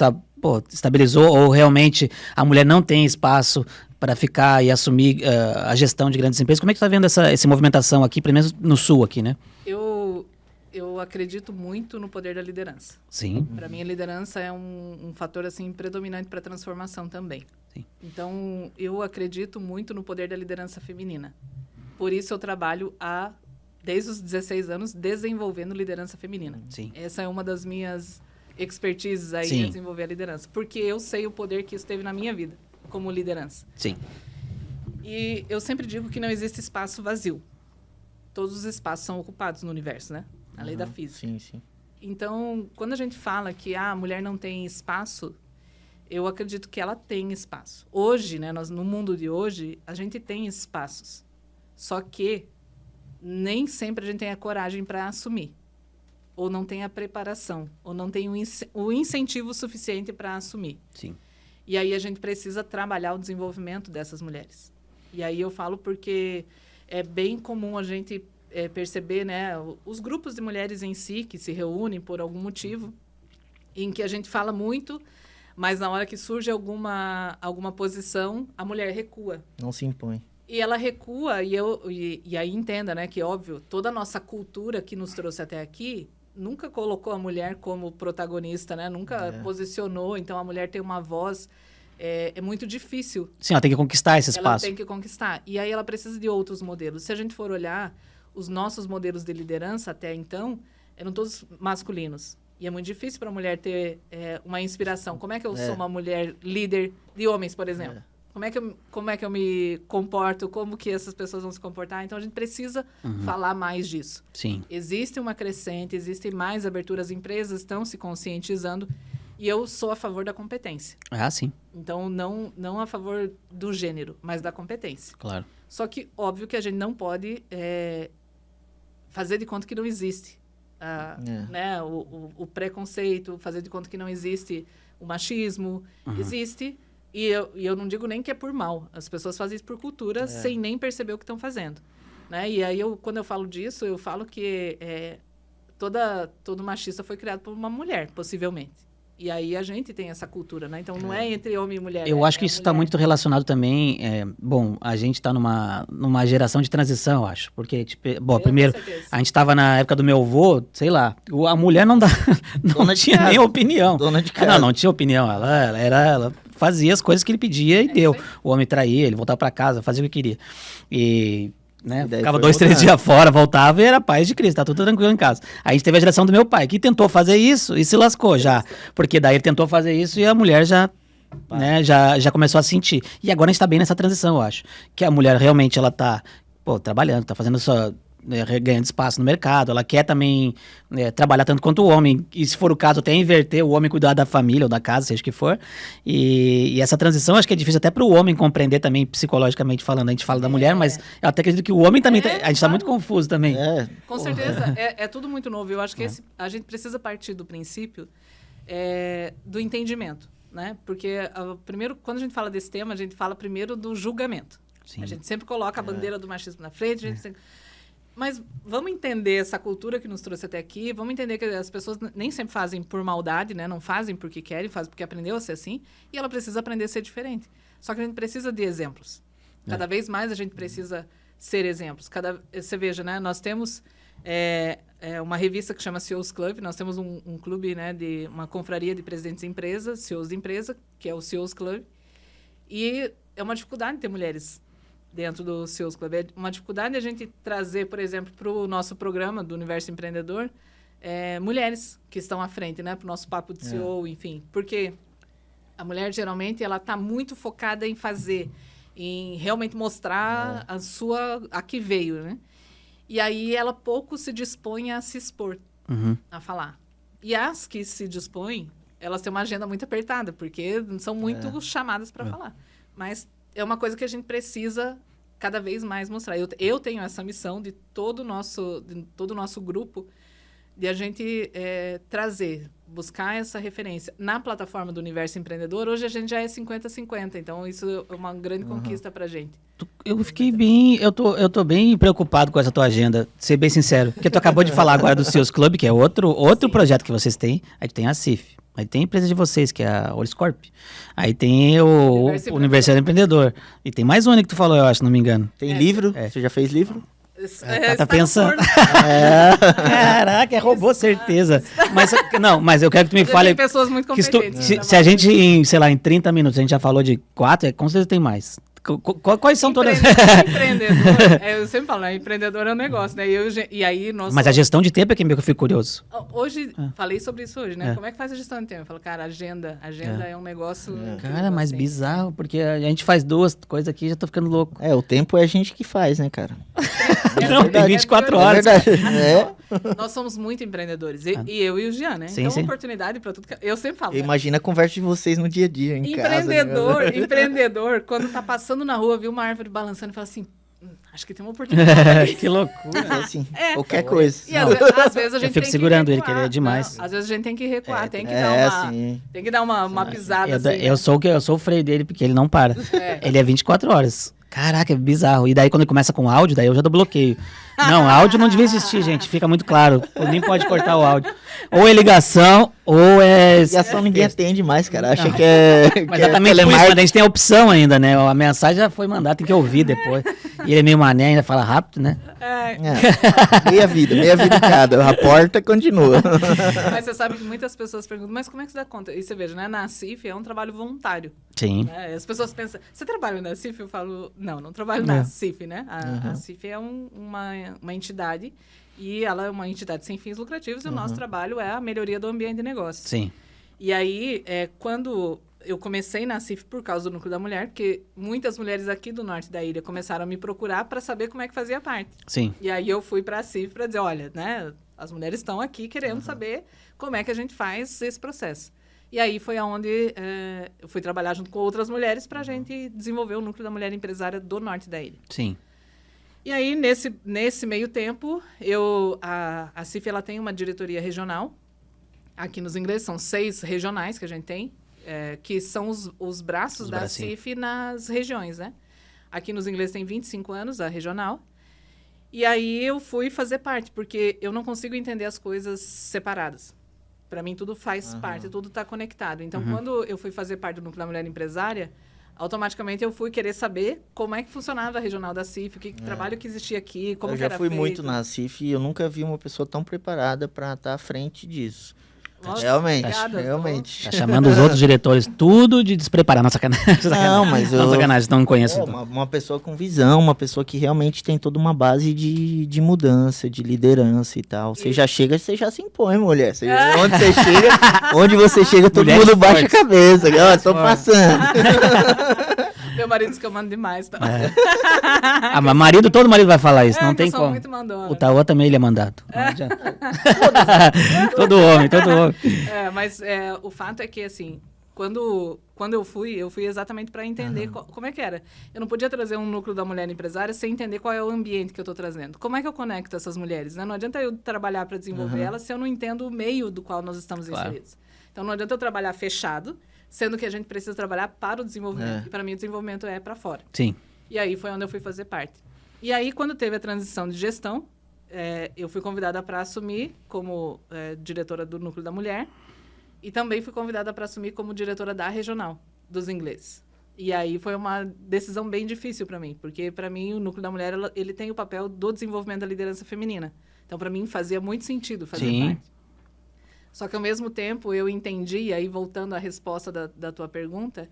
Estabilizou ou realmente a mulher não tem espaço para ficar e assumir a gestão de grandes empresas? Como é que está vendo essa movimentação aqui, pelo menos no Sul aqui, né? Eu acredito muito no poder da liderança. Sim. Para mim, a liderança é um fator assim predominante para a transformação também. Sim. Então, eu acredito muito no poder da liderança feminina. Por isso, eu trabalho desde os 16 anos, desenvolvendo liderança feminina. Sim. Essa é uma das minhas expertises aí Sim. em desenvolver a liderança. Porque eu sei o poder que isso teve na minha vida, como liderança. Sim. E eu sempre digo que não existe espaço vazio. Todos os espaços são ocupados no universo, né? A lei da física. Sim, sim. Então, quando a gente fala que a mulher não tem espaço, eu acredito que ela tem espaço. Hoje, né, no mundo de hoje, a gente tem espaços. Só que nem sempre a gente tem a coragem para assumir. Ou não tem a preparação. Ou não tem o incentivo suficiente para assumir. Sim. E aí a gente precisa trabalhar o desenvolvimento dessas mulheres. E aí eu falo porque é bem comum a gente perceber, né, os grupos de mulheres em si que se reúnem por algum motivo, em que a gente fala muito, mas na hora que surge alguma posição, a mulher recua. Não se impõe. E ela recua, e aí entenda, né, que óbvio, toda a nossa cultura que nos trouxe até aqui nunca colocou a mulher como protagonista, né? Nunca posicionou, então a mulher tem uma voz, é muito difícil. Sim, ela tem que conquistar esse espaço. Ela tem que conquistar. E aí ela precisa de outros modelos. Se a gente for olhar, os nossos modelos de liderança até então eram todos masculinos. E é muito difícil para a mulher ter uma inspiração. Como é que eu sou uma mulher líder de homens, por exemplo? Como é que eu me comporto? Como que essas pessoas vão se comportar? Então, a gente precisa falar mais disso. Sim. Existe uma crescente, existe mais abertura, as empresas estão se conscientizando e eu sou a favor da competência. Ah, sim. Então, não a favor do gênero, mas da competência. Claro. Só que, óbvio que a gente não pode fazer de conta que não existe né, o preconceito, fazer de conta que não existe o machismo. Existe. E eu não digo nem que é por mal. As pessoas fazem isso por cultura sem nem perceber o que estão fazendo. Né? E aí, quando eu falo disso, eu falo que todo machista foi criado por uma mulher, possivelmente. E aí a gente tem essa cultura, né? Então, não é entre homem e mulher. Eu acho que isso está muito relacionado também... a gente está numa geração de transição, eu acho. Porque, primeiro, a gente estava na época do meu avô, sei lá, a mulher não tinha nem opinião. Dona de casa. Não tinha opinião. Ela fazia as coisas que ele pedia e deu. O homem traía, ele voltava para casa, fazia o que queria. E... né? Ficava 2-3 dias fora, voltava e era paz de Cristo, tá tudo tranquilo em casa. Aí a gente teve a geração do meu pai, que tentou fazer isso e se lascou já. Porque daí ele tentou fazer isso e a mulher já começou a sentir. E agora a gente tá bem nessa transição, eu acho. Que a mulher realmente, ela tá trabalhando, tá fazendo ganhando espaço no mercado, ela quer também trabalhar tanto quanto o homem, e se for o caso até inverter, o homem cuidar da família ou da casa, seja o que for, e essa transição acho que é difícil até para o homem compreender também, psicologicamente falando, a gente fala da mulher, mas eu até acredito que o homem também, a gente está muito confuso também. Com certeza, é tudo muito novo, eu acho que a gente precisa partir do princípio do entendimento, né, porque primeiro, quando a gente fala desse tema, a gente fala primeiro do julgamento. Sim. A gente sempre coloca a bandeira do machismo na frente, Mas vamos entender essa cultura que nos trouxe até aqui, vamos entender que as pessoas nem sempre fazem por maldade, né? Não fazem porque querem, fazem porque aprendeu a ser assim, e ela precisa aprender a ser diferente. Só que a gente precisa de exemplos. Cada vez mais a gente precisa ser exemplos. Você veja, né? Nós temos uma revista que chama CEOs Club. Nós temos um clube, né, de uma confraria de presidentes de empresas, CEOs de empresa, que é o CEOs Club. E é uma dificuldade ter mulheres dentro do CEOs Club. É uma dificuldade a gente trazer, por exemplo, para o nosso programa do Universo Empreendedor, mulheres que estão à frente, né? Para o nosso papo de CEO, enfim. Porque a mulher, geralmente, ela está muito focada em fazer, em realmente mostrar a que veio, né? E aí ela pouco se dispõe a se expor, a falar. E as que se dispõem, elas têm uma agenda muito apertada, porque são muito chamadas para falar. Mas é uma coisa que a gente precisa cada vez mais mostrar. Eu tenho essa missão de todo o nosso grupo, de a gente trazer, buscar essa referência. Na plataforma do Universo Empreendedor, hoje a gente já é 50-50, então isso é uma grande conquista pra gente. Eu tô bem preocupado com essa tua agenda, ser bem sincero, porque tu acabou de falar agora do CEOs Club, que é outro projeto que vocês têm, aí tem a CIF, aí tem a empresa de vocês, que é a Oliscorp, aí tem o Universidade Empreendedor, e tem mais uma que tu falou, eu acho, se não me engano. Tem livro? Você já fez livro? Tá pensando. Caraca, roubou certeza. Mas eu quero que tu me fale. Tem pessoas muito competentes. Se a gente, sei lá, em 30 minutos a gente já falou de 4, com certeza tem mais. Quais são todas? Empreendedor, eu sempre falo, né? Empreendedor é um negócio, né? E aí Mas a gestão de tempo é que eu fico curioso. Hoje, falei sobre isso hoje, né? Como é que faz a gestão de tempo? Eu falo, cara, agenda é um negócio... Cara, mas assim, bizarro, porque a gente faz 2 coisas aqui e já tô ficando louco. O tempo é a gente que faz, né, cara? Não, tem 24 horas. É verdade. Nós somos muito empreendedores. E eu e o Jean, né? Sim, então, sim. Oportunidade para tudo. Eu sempre falo. Imagina a conversa de vocês no dia a dia, em casa. Empreendedor, quando tá passando na rua, viu uma árvore balançando e fala assim, acho que tem uma oportunidade. Que loucura. Assim, qualquer coisa. E às vezes a gente eu fico segurando ele, que ele é demais. Às vezes a gente tem que recuar, tem que dar uma pisada. Eu sou o freio dele, porque ele não para. Ele é 24 horas. Caraca, é bizarro. E daí quando ele começa com áudio, daí eu já dou bloqueio. Não, áudio não devia existir, gente. Fica muito claro. Nem pode cortar o áudio. Ou é ligação, ou é... Ligação ninguém atende mais, cara. Acha que é... Mas exatamente por isso, mas a gente tem a opção ainda, né? A mensagem já foi mandada, tem que ouvir depois. E ele é meio mané, ainda fala rápido, né? Meia vida cada. A porta continua. Mas você sabe que muitas pessoas perguntam, mas como é que você dá conta? E você veja, né? Na CIF é um trabalho voluntário. Sim. Né? As pessoas pensam, você trabalha na CIF? Eu falo, não trabalho na CIF, né? A CIF é uma entidade e ela é uma entidade sem fins lucrativos e o nosso trabalho é a melhoria do ambiente de negócio. Sim. E aí, quando eu comecei na CIF por causa do Núcleo da Mulher, porque muitas mulheres aqui do norte da ilha começaram a me procurar para saber como é que fazia parte. Sim. E aí eu fui para a CIF para dizer, olha, né, as mulheres estão aqui querendo saber como é que a gente faz esse processo. E aí foi aonde eu fui trabalhar junto com outras mulheres para a gente desenvolver o Núcleo da Mulher Empresária do norte da ilha. Sim. E aí, nesse meio tempo, a CIF ela tem uma diretoria regional. Aqui nos ingleses são 6 regionais que a gente tem, que são os braços da CIF nas regiões, né? Aqui nos ingleses tem 25 anos, a regional. E aí eu fui fazer parte, porque eu não consigo entender as coisas separadas. Para mim, tudo faz parte, tudo está conectado. Então, quando eu fui fazer parte do Núcleo da Mulher Empresária, automaticamente eu fui querer saber como é que funcionava a regional da CIF, que trabalho que existia aqui, como que era feito. Eu já fui muito na CIF e eu nunca vi uma pessoa tão preparada para estar à frente disso. Nossa, realmente. Tá chamando os outros diretores tudo de despreparar. Não, sacanagem. Não, mas não, sacanagem, não conheço. Uma pessoa com visão, uma pessoa que realmente tem toda uma base de mudança, de liderança e tal. Você já chega, você já se impõe, mulher. Onde você chega, todo Mulheres mundo baixa a fortes. cabeça. Ó, tô passando. Meu marido diz que eu mando demais, tá? Todo marido vai falar isso, não tem como. Muito mandona. O Tauã também ele é mandado. Todo homem. Mas o fato é que, assim, quando eu fui exatamente para entender como é que era. Eu não podia trazer um núcleo da mulher empresária sem entender qual é o ambiente que eu estou trazendo. Como é que eu conecto essas mulheres? Né? Não adianta eu trabalhar para desenvolver elas se eu não entendo o meio do qual nós estamos inseridos. Então, não adianta eu trabalhar fechado, sendo que a gente precisa trabalhar para o desenvolvimento. E para mim, o desenvolvimento é para fora. Sim. E aí foi onde eu fui fazer parte. E aí, quando teve a transição de gestão, eu fui convidada para assumir como diretora do Núcleo da Mulher e também fui convidada para assumir como diretora da regional dos ingleses. E aí foi uma decisão bem difícil para mim, porque para mim o Núcleo da Mulher ele tem o papel do desenvolvimento da liderança feminina. Então para mim fazia muito sentido fazer parte. Só que ao mesmo tempo eu entendi, e aí voltando à resposta da tua pergunta,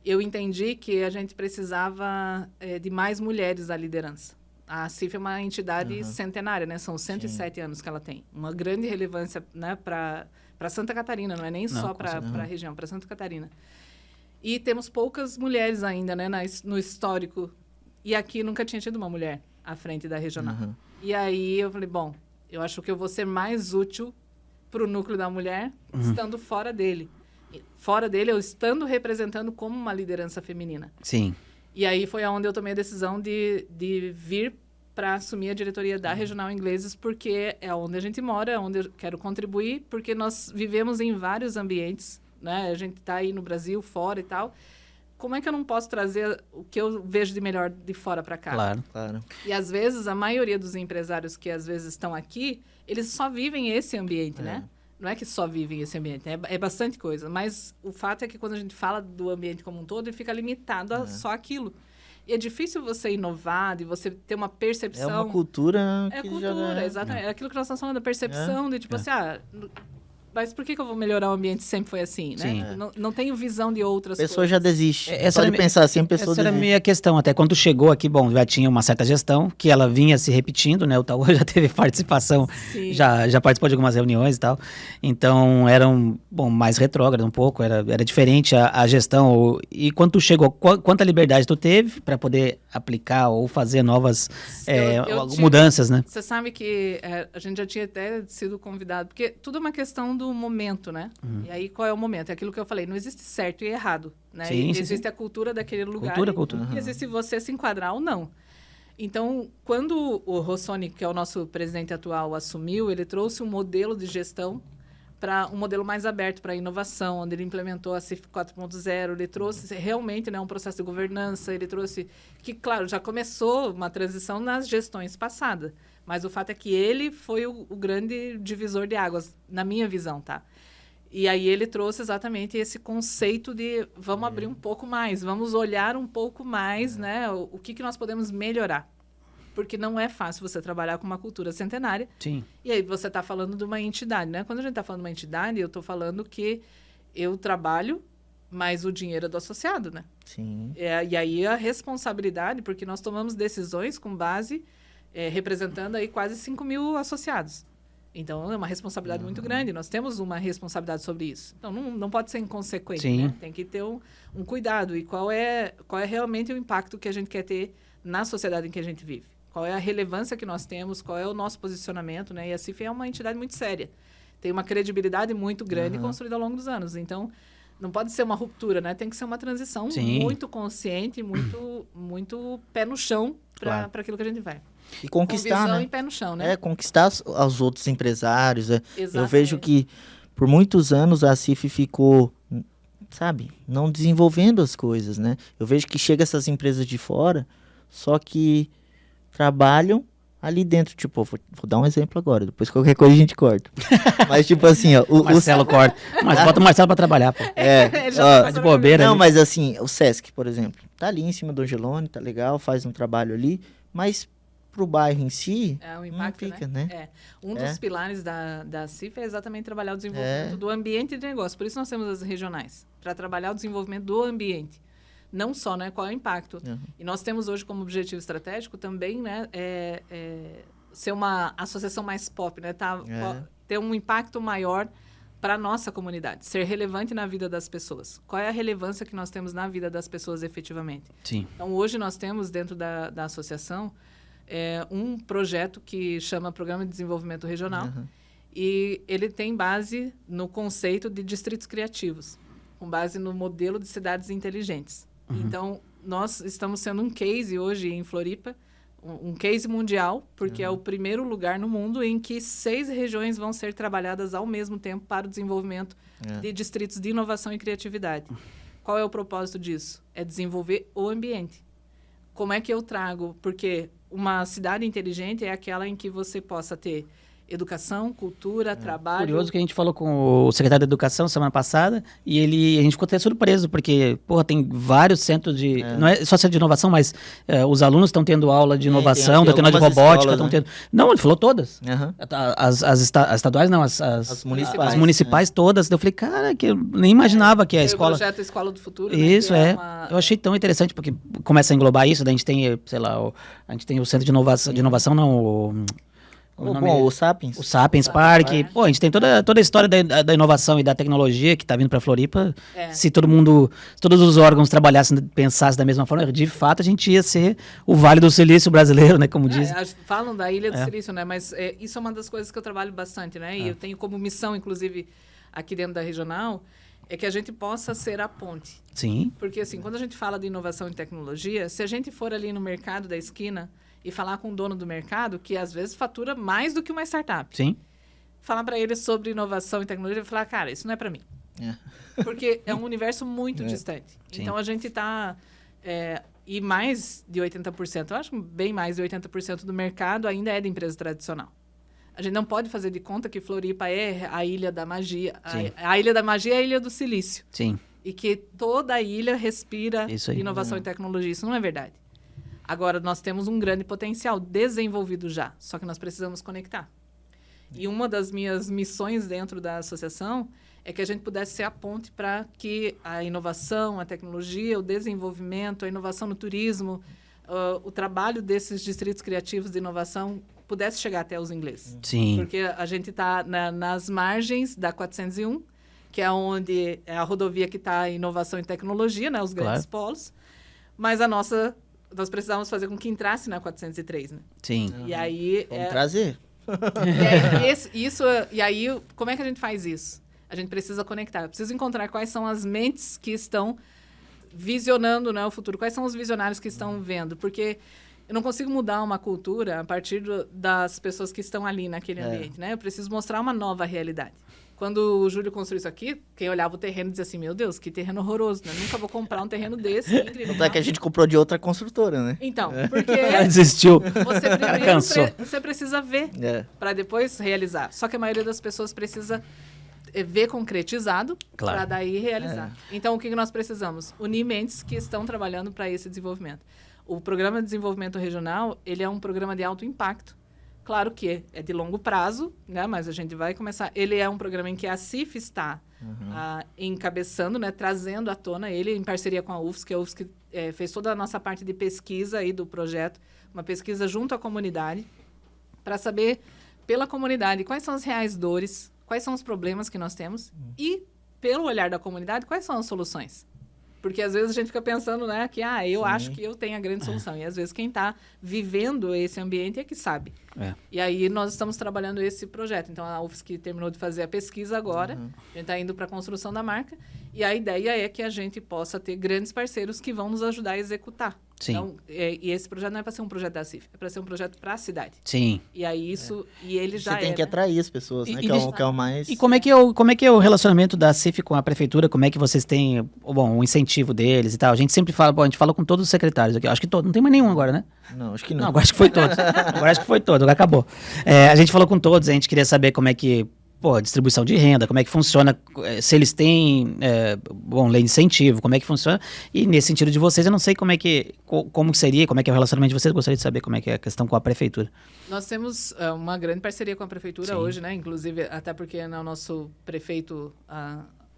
eu entendi que a gente precisava de mais mulheres na liderança. A CIF é uma entidade centenária, né? São 107 anos que ela tem. Uma grande relevância, né, para Santa Catarina, não é nem só para a região, para Santa Catarina. E temos poucas mulheres ainda, né, no histórico. E aqui nunca tinha tido uma mulher à frente da regional. E aí eu falei, bom, eu acho que eu vou ser mais útil para o Núcleo da Mulher estando fora dele. Fora dele, eu estando representando como uma liderança feminina. Sim. E aí foi onde eu tomei a decisão de vir para assumir a diretoria da Regional Ingleses, porque é onde a gente mora, é onde eu quero contribuir, porque nós vivemos em vários ambientes, né? A gente está aí no Brasil, fora e tal. Como é que eu não posso trazer o que eu vejo de melhor de fora para cá? Claro. E às vezes, a maioria dos empresários que às vezes estão aqui, eles só vivem esse ambiente, né? Não é que só vivem esse ambiente, é bastante coisa. Mas o fato é que quando a gente fala do ambiente como um todo, ele fica limitado a só aquilo. E é difícil você inovar, de você ter uma percepção... É uma cultura É que cultura, já... exatamente. É aquilo que nós estamos falando, da percepção de, tipo assim, mas por que eu vou melhorar o ambiente se sempre foi assim, né? Sim. Não tenho visão de outras A pessoa coisas. já desiste. Essa Só de era pensar assim, a pessoa Essa era a desiste. minha questão. Até quando chegou aqui, bom, já tinha uma certa gestão, que ela vinha se repetindo, né? O Tauan já teve participação, já participou de algumas reuniões e tal. Então, era mais retrógrado um pouco, era diferente a gestão. E quando tu chegou, quanta liberdade tu teve para poder aplicar ou fazer novas mudanças, né? Você sabe que a gente já tinha até sido convidado, porque tudo é uma questão do momento, né? E aí, qual é o momento? É aquilo que eu falei, não existe certo e errado, né? Sim, existe a cultura daquele lugar. Cultura. E existe você se enquadrar ou não. Então, quando o Rossoni, que é o nosso presidente atual, assumiu, ele trouxe um modelo de gestão para um modelo mais aberto para a inovação, onde ele implementou a CIF 4.0, ele trouxe realmente, né, um processo de governança, ele trouxe que, claro, já começou uma transição nas gestões passadas, mas o fato é que ele foi o grande divisor de águas, na minha visão, tá? E aí ele trouxe exatamente esse conceito de vamos abrir um pouco mais, vamos olhar um pouco mais, né, o que nós podemos melhorar. Porque não é fácil você trabalhar com uma cultura centenária. Sim. E aí você está falando de uma entidade, né? Quando a gente está falando de uma entidade, eu estou falando que eu trabalho, mas o dinheiro é do associado, né? Sim. E aí a responsabilidade, porque nós tomamos decisões com base, representando aí quase 5 mil associados. Então, é uma responsabilidade muito grande. Nós temos uma responsabilidade sobre isso. Então, não pode ser inconsequente, né? Tem que ter um cuidado. E qual é realmente o impacto que a gente quer ter na sociedade em que a gente vive? Qual é a relevância que nós temos? Qual é o nosso posicionamento, né? E a CIF é uma entidade muito séria. Tem uma credibilidade muito grande construída ao longo dos anos. Então, não pode ser uma ruptura, né? Tem que ser uma transição muito consciente, muito pé no chão para aquilo que a gente vai. E conquistar, com visão, né? E pé no chão, né? Conquistar os outros empresários. Exatamente. Eu vejo que por muitos anos a CIF ficou, sabe, não desenvolvendo as coisas, né? Eu vejo que chega essas empresas de fora, só que trabalham ali dentro. Tipo, vou dar um exemplo agora, depois qualquer coisa a gente corta. Mas tipo assim, ó... O Marcelo corta. Mas bota o Marcelo pra trabalhar, pô. Tá de bobeira. Não, ali. mas assim, o Sesc, por exemplo, tá ali em cima do Angelone, tá legal, faz um trabalho ali, mas pro bairro em si, o impacto, não fica, né? Um dos pilares da CIF é exatamente trabalhar o desenvolvimento do ambiente de negócio. Por isso nós temos as regionais, para trabalhar o desenvolvimento do ambiente. Não só, né, qual é o impacto. E nós temos hoje como objetivo estratégico também, né, ser uma associação mais pop, né, ter um impacto maior para a nossa comunidade, ser relevante na vida das pessoas. Qual é a relevância que nós temos na vida das pessoas efetivamente? Sim. Então, hoje nós temos dentro da associação um projeto que chama Programa de Desenvolvimento Regional e ele tem base no conceito de distritos criativos, com base no modelo de cidades inteligentes. Então, nós estamos sendo um case hoje em Floripa, um case mundial, porque é o primeiro lugar no mundo em que 6 regiões vão ser trabalhadas ao mesmo tempo para o desenvolvimento de distritos de inovação e criatividade. Qual é o propósito disso? É desenvolver o ambiente. Como é que eu trago? Porque uma cidade inteligente é aquela em que você possa ter educação, cultura, trabalho. Curioso que a gente falou com o secretário da Educação semana passada e a gente ficou até surpreso, porque, porra, tem vários centros de... Não é só centro de inovação, mas os alunos estão tendo aula de inovação, estão tendo aula de robótica, estão tendo... Não, ele falou todas. As estaduais não, as municipais todas. Eu falei, cara, que eu nem imaginava que a escola... O projeto Escola do Futuro. Isso, Eu achei tão interessante, porque começa a englobar isso, daí a gente tem, sei lá, a gente tem o centro de inovação não... O Sapiens. O Sapiens Park. Pô, a gente tem toda a história da inovação e da tecnologia que está vindo para Floripa. Se todos os órgãos trabalhassem, pensassem da mesma forma, de fato a gente ia ser o Vale do Silício brasileiro, né, como diz. Falam da Ilha do Silício, né, mas isso é uma das coisas que eu trabalho bastante, né, e eu tenho como missão, inclusive, aqui dentro da regional, é que a gente possa ser a ponte. Sim. Porque, assim, quando a gente fala de inovação e tecnologia, se a gente for ali no mercado da esquina e falar com o dono do mercado, que às vezes fatura mais do que uma startup. Sim. Falar para ele sobre inovação e tecnologia, ele falar, cara, isso não é para mim. Porque é um universo muito distante. Sim. Então, a gente está... e mais de 80%, eu acho que bem mais de 80% do mercado ainda é de empresa tradicional. A gente não pode fazer de conta que Floripa é a Ilha da Magia. A Ilha da Magia é a Ilha do Silício. Sim. E que toda a ilha respira inovação e tecnologia. Isso não é verdade. Agora, nós temos um grande potencial desenvolvido já, só que nós precisamos conectar. E uma das minhas missões dentro da associação é que a gente pudesse ser a ponte para que a inovação, a tecnologia, o desenvolvimento, a inovação no turismo, o trabalho desses distritos criativos de inovação pudesse chegar até os ingleses. Sim. Porque a gente está nas margens da 401, que é onde é a rodovia que está em inovação e tecnologia, né, os grandes polos, mas nós precisávamos fazer com que entrasse na 403, né? Sim. E aí... Vamos trazer. E aí, como é que a gente faz isso? A gente precisa conectar. Eu preciso encontrar quais são as mentes que estão visionando, né, o futuro. Quais são os visionários que estão vendo? Porque eu não consigo mudar uma cultura a partir das pessoas que estão ali naquele ambiente, né? Eu preciso mostrar uma nova realidade. Quando o Júlio construiu isso aqui, quem olhava o terreno dizia assim, meu Deus, que terreno horroroso, né? Nunca vou comprar um terreno desse. Tanto é que a gente comprou de outra construtora, né? Então, porque... Desistiu. Você primeiro Cansou. Você precisa ver para depois realizar. Só que a maioria das pessoas precisa ver concretizado para daí realizar. Então, o que nós precisamos? Unir mentes que estão trabalhando para esse desenvolvimento. O Programa de Desenvolvimento Regional, ele é um programa de alto impacto. Claro que é de longo prazo, né? Mas a gente vai começar... Ele é um programa em que a CIF está encabeçando, né? Trazendo à tona ele em parceria com a UFSC. A UFSC fez toda a nossa parte de pesquisa aí do projeto, uma pesquisa junto à comunidade, para saber, pela comunidade, quais são as reais dores, quais são os problemas que nós temos e, pelo olhar da comunidade, quais são as soluções. Porque às vezes a gente fica pensando, né, que eu acho que eu tenho a grande solução. E às vezes quem está vivendo esse ambiente é que sabe. E aí nós estamos trabalhando esse projeto. Então a UFSC terminou de fazer a pesquisa agora, a gente está indo para a construção da marca. E a ideia é que a gente possa ter grandes parceiros que vão nos ajudar a executar. Sim. Então, e esse projeto não é para ser um projeto da CIF, é para ser um projeto para a cidade. Sim. E aí e ele já Você tem que atrair as pessoas, né? Que é o mais... E como é que é o relacionamento da CIF com a prefeitura? Como é que vocês têm, o incentivo deles e tal? A gente sempre fala, a gente fala com todos os secretários aqui. Acho que todos, não tem mais nenhum agora, né? Não, acho que não. Não, agora acho que foi todos. Agora acabou. A gente falou com todos, a gente queria saber como é que... distribuição de renda, como é que funciona, se eles têm, lei de incentivo, como é que funciona, e nesse sentido de vocês, eu não sei como seria, como é que é o relacionamento de vocês, gostaria de saber como é que é a questão com a prefeitura. Nós temos uma grande parceria com a prefeitura hoje, né, inclusive, até porque o nosso prefeito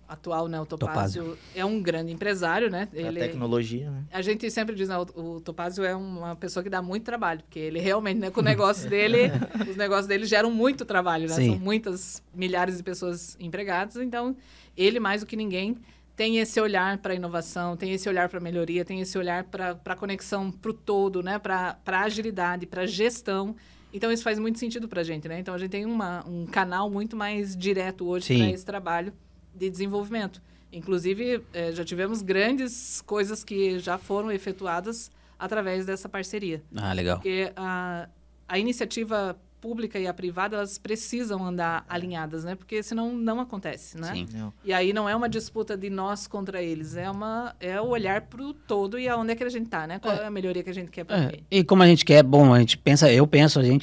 atual, né, o Topázio, é um grande empresário, né? A tecnologia, né? A gente sempre diz, né, o Topázio é uma pessoa que dá muito trabalho, porque ele realmente, né, com o negócio dele, os negócios dele geram muito trabalho, né? São muitas milhares de pessoas empregadas, então ele, mais do que ninguém, tem esse olhar para a inovação, tem esse olhar para a melhoria, tem esse olhar para a conexão para o todo, né, para a agilidade, para a gestão. Então, isso faz muito sentido para a gente, né? Então, a gente tem um canal muito mais direto hoje para esse trabalho de desenvolvimento. Inclusive, já tivemos grandes coisas que já foram efetuadas através dessa parceria. Ah, legal. Porque a iniciativa pública e a privada, elas precisam andar alinhadas, né? Porque senão não acontece, né? Sim. E aí não é uma disputa de nós contra eles, é o olhar para o todo e aonde é que a gente tá, né? Qual é a melhoria que a gente quer para ver. E como a gente quer, bom, a gente pensa,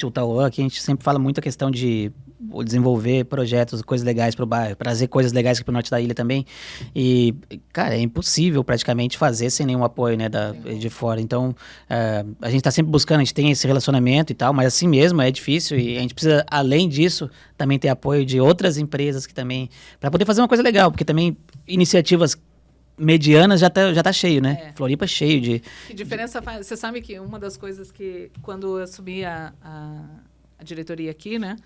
o Tauan aqui, a gente sempre fala muito a questão de desenvolver projetos, coisas legais para o bairro, trazer coisas legais aqui para o norte da ilha também. E, cara, é impossível praticamente fazer sem nenhum apoio, né, de fora. Então, a gente está sempre buscando, a gente tem esse relacionamento e tal, mas assim mesmo é difícil e a gente precisa, além disso, também ter apoio de outras empresas que também, para poder fazer uma coisa legal, porque também iniciativas medianas já tá cheio, né? Floripa é cheio de... Que diferença faz? Você sabe que uma das coisas que, quando eu assumi a diretoria aqui, né?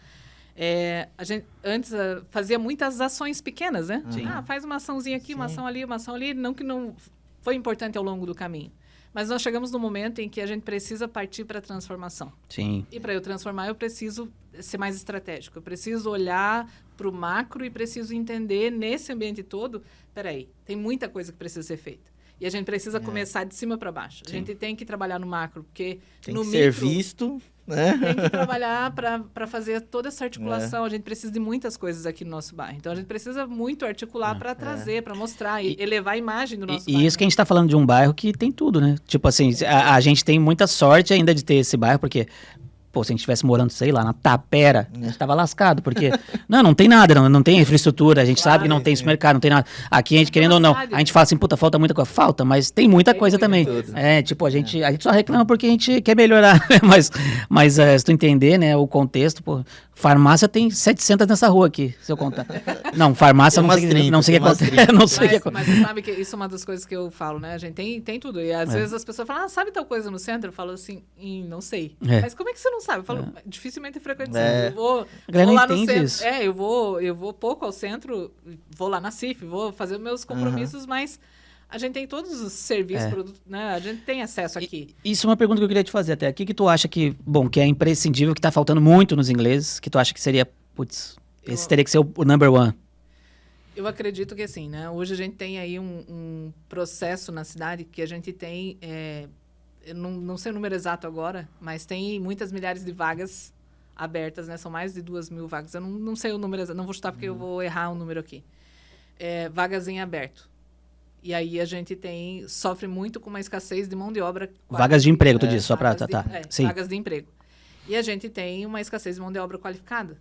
A gente antes fazia muitas ações pequenas, né? Sim. Faz uma açãozinha aqui, uma Sim. ação ali, uma ação ali. Não que não foi importante ao longo do caminho. Mas nós chegamos no momento em que a gente precisa partir para a transformação. Sim. E para eu transformar, eu preciso ser mais estratégico. Eu preciso olhar para o macro e preciso entender nesse ambiente todo, peraí, tem muita coisa que precisa ser feita. E a gente precisa começar de cima para baixo. A gente tem que trabalhar no macro, porque Tem no que micro... ser visto, né? Tem que trabalhar para fazer toda essa articulação. A gente precisa de muitas coisas aqui no nosso bairro. Então, a gente precisa muito articular para trazer, para mostrar e elevar a imagem do nosso bairro. E isso que a gente está falando de um bairro que tem tudo, né? Tipo assim, a gente tem muita sorte ainda de ter esse bairro, porque... Pô, se a gente estivesse morando, sei lá, na Tapera, a gente tava lascado, porque... não tem nada, não tem infraestrutura, a gente sabe que não tem supermercado, não tem nada. Aqui, a gente, querendo ou não, a gente fala assim, puta, falta muita coisa. Falta, mas tem muita coisa também. Tipo, a gente só reclama porque a gente quer melhorar. mas se tu entender, né, o contexto, pô, farmácia tem 700 nessa rua aqui, se eu contar. Não, farmácia não sei o que acontece. Não sei o que acontece. Mas você sabe que isso é uma das coisas que eu falo, né? A gente tem tudo. E às vezes as pessoas falam, sabe tal coisa no centro? Eu falo assim, não sei. Mas como é que você não sabe? Eu falo, dificilmente frequento o centro. Eu vou lá no centro. Isso. Eu vou pouco ao centro, vou lá na CIF, vou fazer meus compromissos, mas a gente tem todos os serviços, produtos, né? A gente tem acesso aqui. Isso é uma pergunta que eu queria te fazer até. O que tu acha que é imprescindível, que tá faltando muito nos ingleses, que tu acha que seria, esse teria que ser o number one? Eu acredito que assim, né? Hoje a gente tem aí um processo na cidade que a gente tem... eu não sei o número exato agora, mas tem muitas milhares de vagas abertas, né? São mais de 2.000 vagas. Eu não sei o número exato, não vou chutar porque eu vou errar o número aqui. Vagas em aberto. E aí a gente sofre muito com uma escassez de mão de obra. Vagas de emprego, tu disse, só para... Sim. Vagas de emprego. E a gente tem uma escassez de mão de obra qualificada.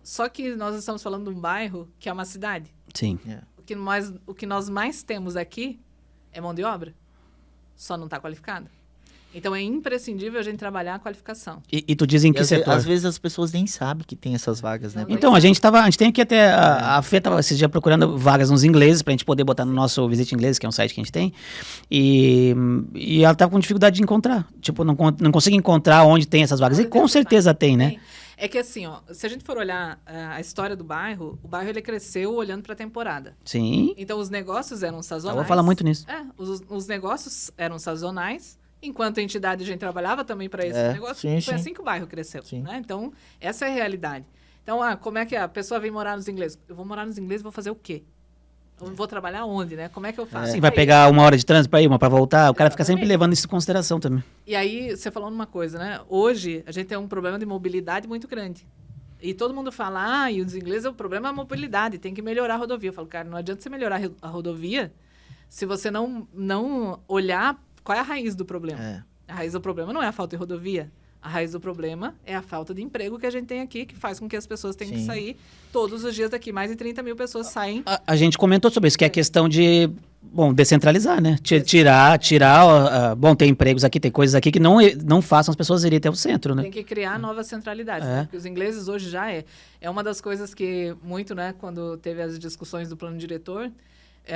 Só que nós estamos falando de um bairro que é uma cidade. Sim. O que nós mais temos aqui é mão de obra. Só não está qualificada. Então, é imprescindível a gente trabalhar a qualificação. E tu diz em que setor? Às vezes as pessoas nem sabem que tem essas vagas, né? Então, a gente tem aqui até... A Fê estava esses dias procurando vagas nos ingleses pra gente poder botar no nosso Visit Inglês, que é um site que a gente tem. E ela tá com dificuldade de encontrar. Tipo, não consigo encontrar onde tem essas vagas. E com certeza tem, né? É que assim, se a gente for olhar a história do bairro, o bairro ele cresceu olhando para a temporada. Sim. Então, os negócios eram sazonais. Eu vou falar muito nisso. Os negócios eram sazonais, enquanto a entidade a gente trabalhava também para esse negócio. Foi assim que o bairro cresceu. Né? Então, essa é a realidade. Então, como é que a pessoa vem morar nos ingleses? Eu vou morar nos ingleses, vou fazer o quê? Eu vou trabalhar onde, né? Como é que eu faço? Sim, vai pegar 1 hora de trânsito para ir, uma para voltar. O cara fica sempre levando isso em consideração também. E aí, você falou numa coisa, né? Hoje, a gente tem um problema de mobilidade muito grande. E todo mundo fala, e os ingleses, o problema é a mobilidade, tem que melhorar a rodovia. Eu falo, cara, não adianta você melhorar a rodovia se você não olhar qual é a raiz do problema. A raiz do problema não é a falta de rodovia. A raiz do problema é a falta de emprego que a gente tem aqui, que faz com que as pessoas tenham que sair todos os dias daqui. Mais de 30 mil pessoas saem. A gente comentou sobre isso, que é a questão de, descentralizar, né? Tirar, tem empregos aqui, tem coisas aqui que não façam as pessoas irem até o centro, né? Tem que criar novas centralidades, né? Porque os ingleses hoje já é uma das coisas que muito, né, quando teve as discussões do plano diretor,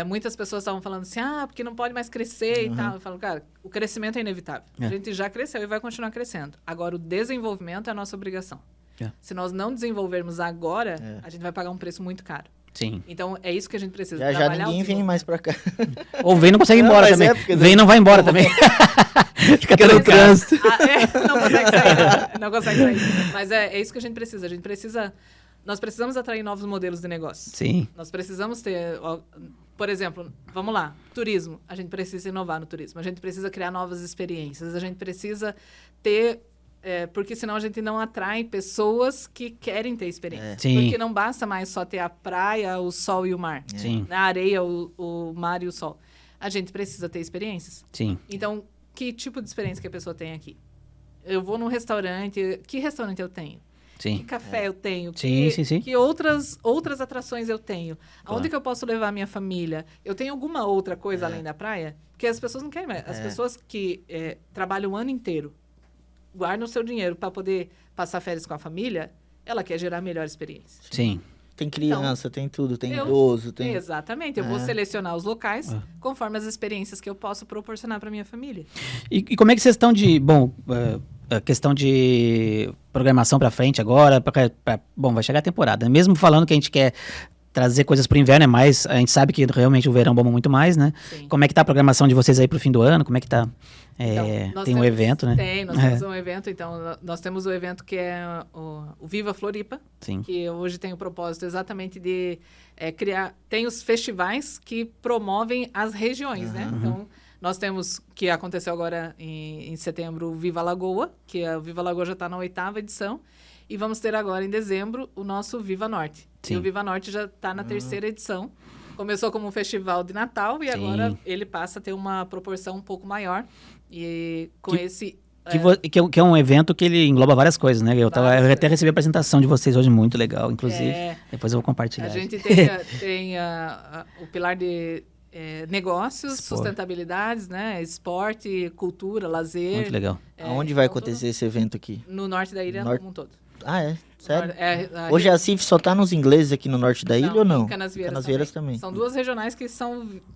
muitas pessoas estavam falando assim, porque não pode mais crescer e tal. Eu falo, cara, o crescimento é inevitável. A gente já cresceu e vai continuar crescendo. Agora, o desenvolvimento é a nossa obrigação. Se nós não desenvolvermos agora, a gente vai pagar um preço muito caro. Sim. Então, é isso que a gente precisa. Já ninguém vem mais pra cá. Ou vem e não consegue ir embora também. Vem e não vai embora também. Fica todo o trânsito. Não consegue sair, né? Não consegue sair. Mas é isso que a gente precisa. Nós precisamos atrair novos modelos de negócio. Sim. Nós precisamos ter... Por exemplo, vamos lá, turismo. A gente precisa inovar no turismo. A gente precisa criar novas experiências. A gente precisa ter porque senão a gente não atrai pessoas que querem ter experiência. Sim. Porque não basta mais só ter a praia, o sol e o mar. Sim. A areia, o mar e o sol. A gente precisa ter experiências. Sim. Então, que tipo de experiência que a pessoa tem aqui? Eu vou num restaurante, que restaurante eu tenho? Que Sim. café eu tenho? Sim. Que outras atrações eu tenho? Aonde que eu posso levar a minha família? Eu tenho alguma outra coisa além da praia? Porque as pessoas não querem mais. As pessoas que trabalham o ano inteiro, guardam o seu dinheiro para poder passar férias com a família, ela quer gerar a melhor experiência. Sim. Tem criança, tem tudo, tem eu- idoso, tem... Exatamente. Eu vou selecionar os locais conforme as experiências que eu posso proporcionar para minha família. E como é que vocês estão de... Bom, a questão de programação para frente agora, bom, vai chegar a temporada. Mesmo falando que a gente quer trazer coisas pro inverno, mais, a gente sabe que realmente o verão bomba muito mais, né? Sim. Como é que tá a programação de vocês aí pro fim do ano? Como é que tá? Nós Tem um temos- evento, né? Nós temos um evento. Então, nós temos o evento que é o Viva Floripa, Sim. que hoje tem o propósito exatamente de criar... Tem os festivais que promovem as regiões, né? Então, nós temos, que aconteceu agora em setembro, o Viva Lagoa, que o Viva Lagoa já está na 8ª edição. E vamos ter agora, em dezembro, o nosso Viva Norte. Sim. E o Viva Norte já está na 3ª edição. Começou como um festival de Natal e Sim. agora ele passa a ter uma proporção um pouco maior. E com esse... Que é um evento que ele engloba várias coisas, né? Eu Várias até recebi a apresentação de vocês hoje, muito legal, inclusive. É. Depois eu vou compartilhar. A gente tem o pilar de negócios, Esporte. sustentabilidades, né? Esporte, cultura, lazer. Muito legal. Aonde vai então, acontecer esse evento aqui? No norte da ilha Norte- como um todo. Ah, é? Sério? É, Hoje a CIF só tá nos ingleses aqui no norte da ilha ou não? Em Canasvieiras, Canasvieiras também. São duas regionais que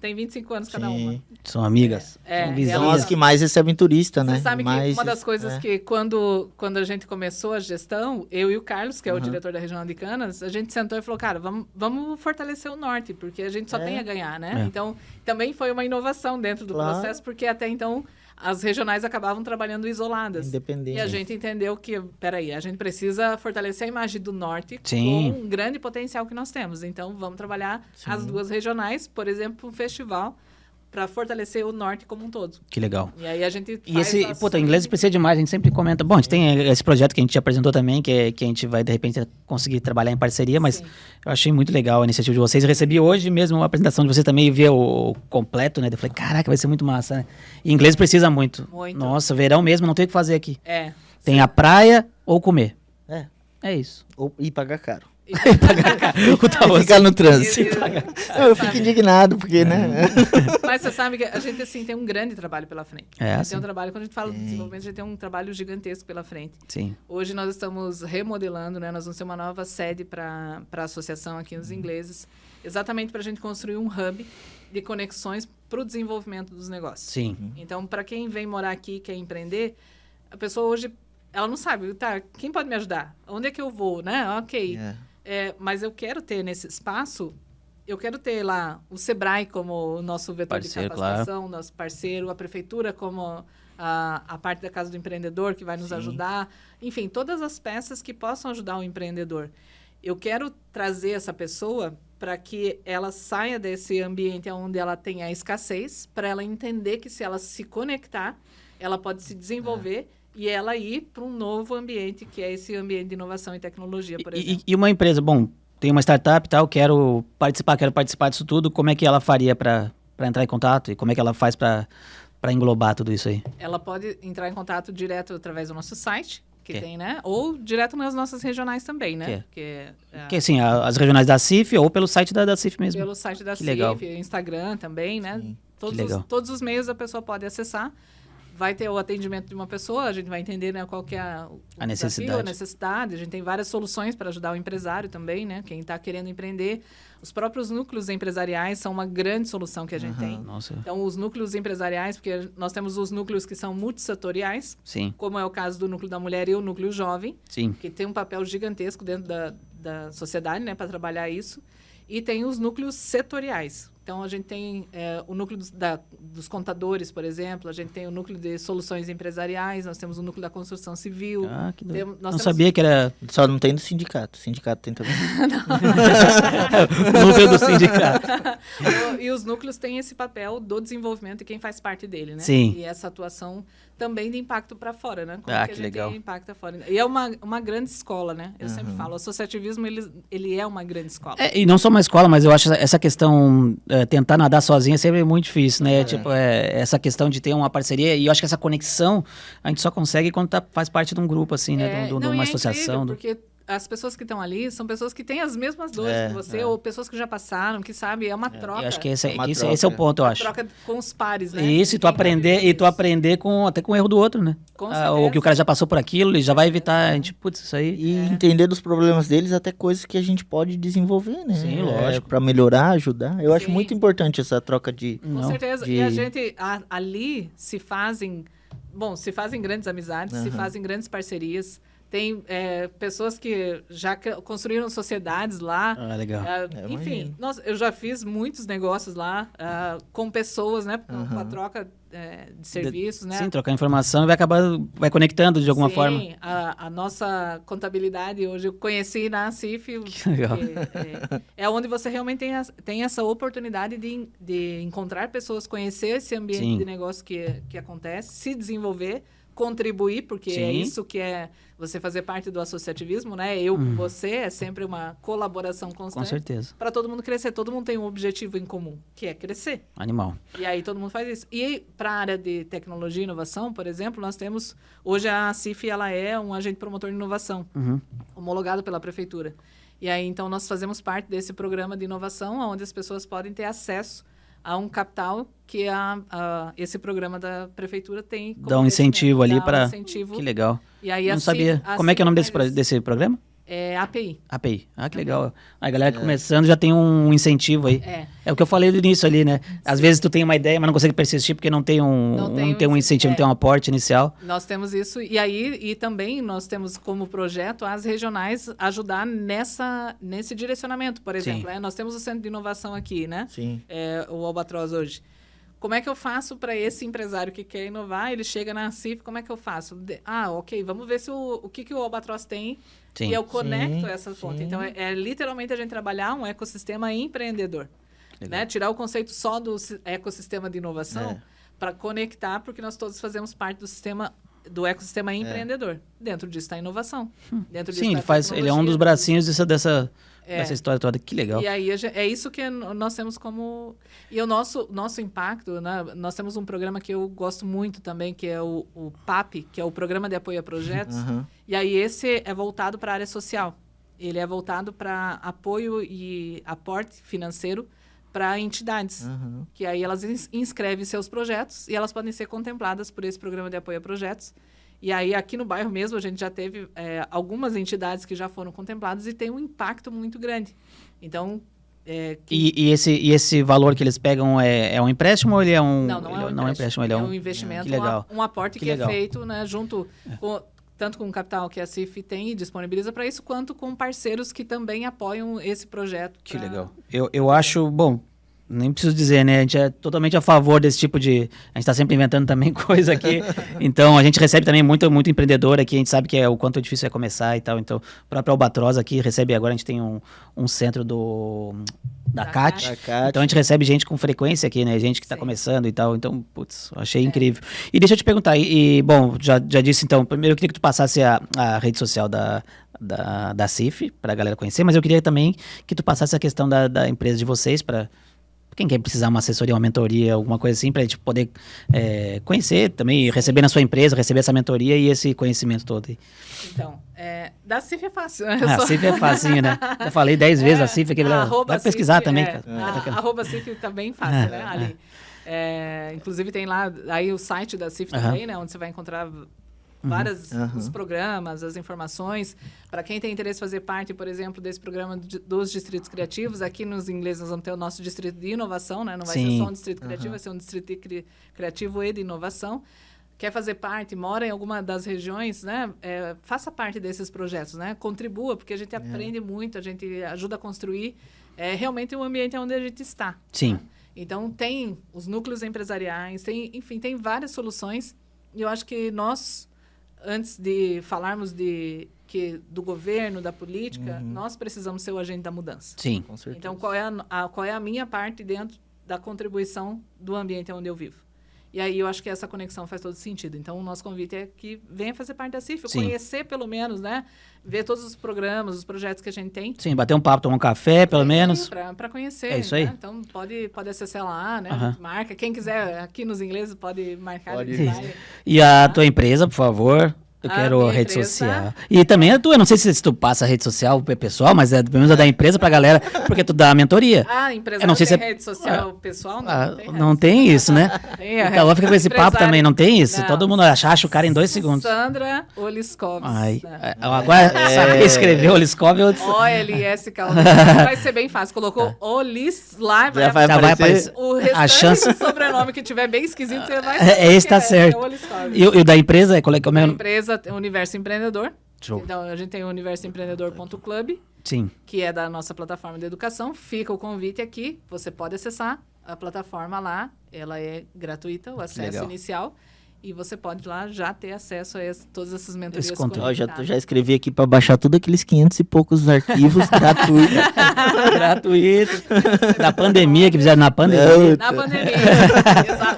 têm 25 anos cada uma. Sim. São amigas. É, são São vizinhas. as que mais recebem turista, né? Você sabe que Mais- uma das coisas que quando a gente começou a gestão, eu e o Carlos, que é o diretor da Regional de Canas, a gente sentou e falou, cara, vamos fortalecer o norte, porque a gente só tem a ganhar, né? É. Então, também foi uma inovação dentro do Claro. processo, porque até então as regionais acabavam trabalhando isoladas. Independente. E a gente entendeu que, peraí, a gente precisa fortalecer a imagem do norte Sim. com um grande potencial que nós temos. Então, vamos trabalhar as duas regionais, por exemplo, um festival, para fortalecer o norte como um todo. Que legal. E aí a gente E faz esse, puta, inglês precisa demais, a gente sempre comenta. Bom, a gente tem esse projeto que a gente te apresentou também, que a gente vai, de repente, conseguir trabalhar em parceria, mas Sim. eu achei muito legal a iniciativa de vocês. Eu recebi hoje mesmo uma apresentação de vocês também e vi o completo, né? Eu falei, caraca, vai ser muito massa, né? E inglês precisa muito. Muito. Nossa, verão mesmo, não tem o que fazer aqui. É. Tem a praia ou comer. É. É isso. Ou, e pagar caro. O Tauan- E ficar no trânsito. E- Não, eu fico indignado, porque, né? Mas você sabe que a gente, assim, tem um grande trabalho pela frente. É, A gente assim. tem um trabalho, quando a gente fala de desenvolvimento, a gente tem um trabalho gigantesco pela frente. Sim. Hoje nós estamos remodelando, né? Nós vamos ter uma nova sede para a associação aqui nos ingleses, exatamente para a gente construir um hub de conexões para o desenvolvimento dos negócios. Sim. Então, para quem vem morar aqui e quer empreender, a pessoa hoje, ela não sabe, tá, quem pode me ajudar? Onde é que eu vou, né? Ok. Mas eu quero ter nesse espaço, eu quero ter lá o Sebrae como o nosso vetor Parceiro, de capacitação, nosso parceiro, a prefeitura como a parte da Casa do Empreendedor que vai nos ajudar. Enfim, todas as peças que possam ajudar o empreendedor. Eu quero trazer essa pessoa para que ela saia desse ambiente onde ela tem a escassez, para ela entender que se ela se conectar, ela pode se desenvolver e ela ir para um novo ambiente, que é esse ambiente de inovação e tecnologia, por exemplo. E uma empresa, bom, tem uma startup e tal, quero participar disso tudo, como é que ela faria para entrar em contato? E como é que ela faz para englobar tudo isso aí? Ela pode entrar em contato direto através do nosso site, que Que? tem, né? Ou direto nas nossas regionais também, né? Que assim, as regionais da CIF ou pelo site da CIF mesmo. Pelo site da Que legal. CIF, Instagram também, né? Que legal. Todos os meios a pessoa pode acessar. Vai ter o atendimento de uma pessoa, a gente vai entender, né, qual que é o desafio, a necessidade. A gente tem várias soluções para ajudar o empresário também, né? Quem está querendo empreender. Os próprios núcleos empresariais são uma grande solução que a gente tem. Nossa. Então, os núcleos empresariais, porque nós temos os núcleos que são multissetoriais, Sim, como é o caso do núcleo da mulher e o núcleo jovem, sim. que tem um papel gigantesco dentro da sociedade, né, para trabalhar isso. E tem os núcleos setoriais. Então, a gente tem o núcleo dos contadores, por exemplo, a gente tem o núcleo de soluções empresariais, nós temos o núcleo da construção civil. Ah, que doido. Nós Não temos- sabia que era Só não tem do sindicato. O sindicato tem também. o núcleo do sindicato. E os núcleos têm esse papel do desenvolvimento e quem faz parte dele, né? Sim. E essa atuação também de impacto para fora, né? Como Ah, que que a gente legal. impacta fora. E é uma grande escola, né? Eu sempre falo, o associativismo, ele é uma grande escola. E não só uma escola, mas eu acho essa questão, tentar nadar sozinha sempre é muito difícil, né? Tipo, essa questão de ter uma parceria, e eu acho que essa conexão a gente só consegue quando faz parte de um grupo, assim, né? De Não, uma e associação. incrível, porque as pessoas que estão ali são pessoas que têm as mesmas dores que você, ou pessoas que já passaram, que sabe, é uma troca. Eu acho que esse, É uma que esse é o troca. ponto, eu Uma acho. troca com os pares, né? Isso, Com quem tá vivendo e tu isso. aprender até com o erro do outro, né? Com Ou certeza. que o cara já passou por aquilo, ele já vai evitar, a gente, putz, isso aí. E entender dos problemas deles, até coisas que a gente pode desenvolver, né? Sim, lógico. Para melhorar, ajudar. Eu acho Sim. muito importante essa troca de... Com certeza. E a gente, ali, se fazem grandes amizades, se fazem grandes parcerias. Tem pessoas que já construíram sociedades lá. Ah, legal. Enfim, eu já fiz muitos negócios lá com pessoas, né? Com a troca de serviços, né? Sim, trocar informação e vai conectando de alguma forma. Sim, a nossa contabilidade hoje eu conheci na CIF. Que legal. É onde você realmente tem essa oportunidade de encontrar pessoas, conhecer esse ambiente Sim. de negócio que acontece, se desenvolver, contribuir, porque é Sim. isso que é você fazer parte do associativismo, né? Eu com você, é sempre uma colaboração Com constante. certeza. Para todo mundo crescer. Todo mundo tem um objetivo em comum, que é crescer. Animal. E aí todo mundo faz isso. E para a área de tecnologia e inovação, por exemplo, nós temos... Hoje a CIF, ela é um agente promotor de inovação, homologado pela prefeitura. E aí, então, nós fazemos parte desse programa de inovação, onde as pessoas podem ter acesso a um capital que esse programa da prefeitura tem como Dá um incentivo ali investimento, dá um para... incentivo. Que legal. E aí Não a sabia. CIF Como é que é o nome faz isso. desse programa? É API. API. Ah, que legal. A galera começando já tem um incentivo aí. É o que eu falei do início ali, né? Às vezes tu tem uma ideia, mas não consegue persistir porque não tem um incentivo, não tem um aporte inicial. Nós temos isso. E também nós temos como projeto as regionais ajudar nesse direcionamento. Por exemplo, nós temos o Centro de Inovação aqui, né? Sim. O Albatroz hoje. Como é que eu faço para esse empresário que quer inovar? Ele chega na CIF, como é que eu faço? Ok, vamos ver o que o Albatroz tem. Sim. E eu conecto Sim, essa ponta. sim. Então, é literalmente a gente trabalhar um ecossistema empreendedor. Né? Tirar o conceito só do ecossistema de inovação para conectar, porque nós todos fazemos parte do ecossistema empreendedor. Dentro disso está a inovação. Dentro disso Sim, tá a ele é um dos tecnologia, bracinhos dessa história toda. Que legal. E aí é isso que nós temos como... E o nosso impacto, né? Nós temos um programa que eu gosto muito também, que é o PAP, que é o Programa de Apoio a Projetos. E aí esse é voltado para a área social. Ele é voltado para apoio e aporte financeiro para entidades. Que aí elas inscrevem seus projetos e elas podem ser contempladas por esse Programa de Apoio a Projetos. E aí, aqui no bairro mesmo, a gente já teve algumas entidades que já foram contempladas e tem um impacto muito grande. Então... E esse valor que eles pegam é um empréstimo ou ele é um... Não é um empréstimo, ele é um investimento, que legal. Um aporte que legal. é feito, né, junto tanto com o capital que a CIF tem e disponibiliza para isso, quanto com parceiros que também apoiam esse projeto. Que legal. Eu acho, bom... Nem preciso dizer, né? A gente é totalmente a favor desse tipo de... A gente está sempre inventando também coisa aqui. Então, a gente recebe também muito empreendedor aqui. A gente sabe que o quanto difícil é começar e tal. Então, o próprio Albatroz aqui recebe... Agora a gente tem um centro da CAT. Então, a gente recebe gente com frequência aqui, né? Gente que está começando e tal. Então, putz, achei incrível. E deixa eu te perguntar. Bom, já disse, então... Primeiro, eu queria que tu passasse a rede social da CIF, para a galera conhecer. Mas eu queria também que tu passasse a questão da empresa de vocês, para... Quem quer precisar uma assessoria, uma mentoria, alguma coisa assim, para a gente poder conhecer também, receber na sua empresa, receber essa mentoria e esse conhecimento todo. Então, da CIF é fácil. Né? A CIF é facinho, né? Já falei 10 vezes a CIF aqui. Vai pesquisar também. Arroba CIF tá bem fácil, né? Ali. Inclusive tem lá aí o site da CIF também, né? Onde você vai encontrar os programas, as informações. Para quem tem interesse em fazer parte, por exemplo, desse programa dos distritos criativos, aqui nos ingleses nós vamos ter o nosso distrito de inovação, né? Não vai ser só um distrito criativo, vai ser um distrito criativo e de inovação. Quer fazer parte, mora em alguma das regiões, né? Faça parte desses projetos, né? Contribua, porque a gente aprende muito, a gente ajuda a construir realmente o ambiente onde a gente está. Sim. Né? Então, tem os núcleos empresariais, tem várias soluções. E eu acho que nós... Antes de falarmos do governo, da política, nós precisamos ser o agente da mudança. Sim, com certeza. Então, qual é a minha parte dentro da contribuição do ambiente onde eu vivo? E aí eu acho que essa conexão faz todo sentido. Então o nosso convite é que venha fazer parte da CIF, Sim. conhecer pelo menos, né? Ver todos os programas, os projetos que a gente tem. Sim, bater um papo, tomar um café, pelo menos. Para conhecer. É isso aí. Né? Então pode acessar lá, né? Aham. Marca. Quem quiser, aqui nos ingleses, pode marcar. Pode. a gente vai. E a tua empresa, por favor. Eu A quero minha rede empresa- social. E também a tua, eu não sei se tu passa a rede social pro pessoal, mas é pelo menos a da empresa pra galera, porque tu dá a mentoria. Ah, a empresa Eu não sei tem se é- rede social pessoal? Não, Ah, tem não rede tem isso, né? Tem a Então, fica com esse papo empresária. também, não tem isso? Não. Todo mundo acha o cara em 2 segundos. Sandra Oliskovs. Ai, né? agora, sabe escrever o Liskov, eu... OLS vai ser bem fácil. Colocou Olis lá, Já vai Já vai aparecer. aparecer. o restante A chance- do sobrenome que tiver bem esquisito, você vai Esse tá que certo. É Oliskovs. E o da empresa, qual é que é o A meu... empresa tem o Universo Empreendedor. Show. Então, a gente tem o universoempreendedor.club, Sim. que é da nossa plataforma de educação. Fica o convite aqui. Você pode acessar a plataforma lá. Ela é gratuita, o acesso Legal. inicial. E você pode lá já ter acesso a todas essas mentorias. Esse conteúdo. Ó, conectadas. já escrevi aqui para baixar tudo aqueles 500 e poucos arquivos gratuitos. Gratuito. Da pandemia, que fizeram na pandemia. Na pandemia.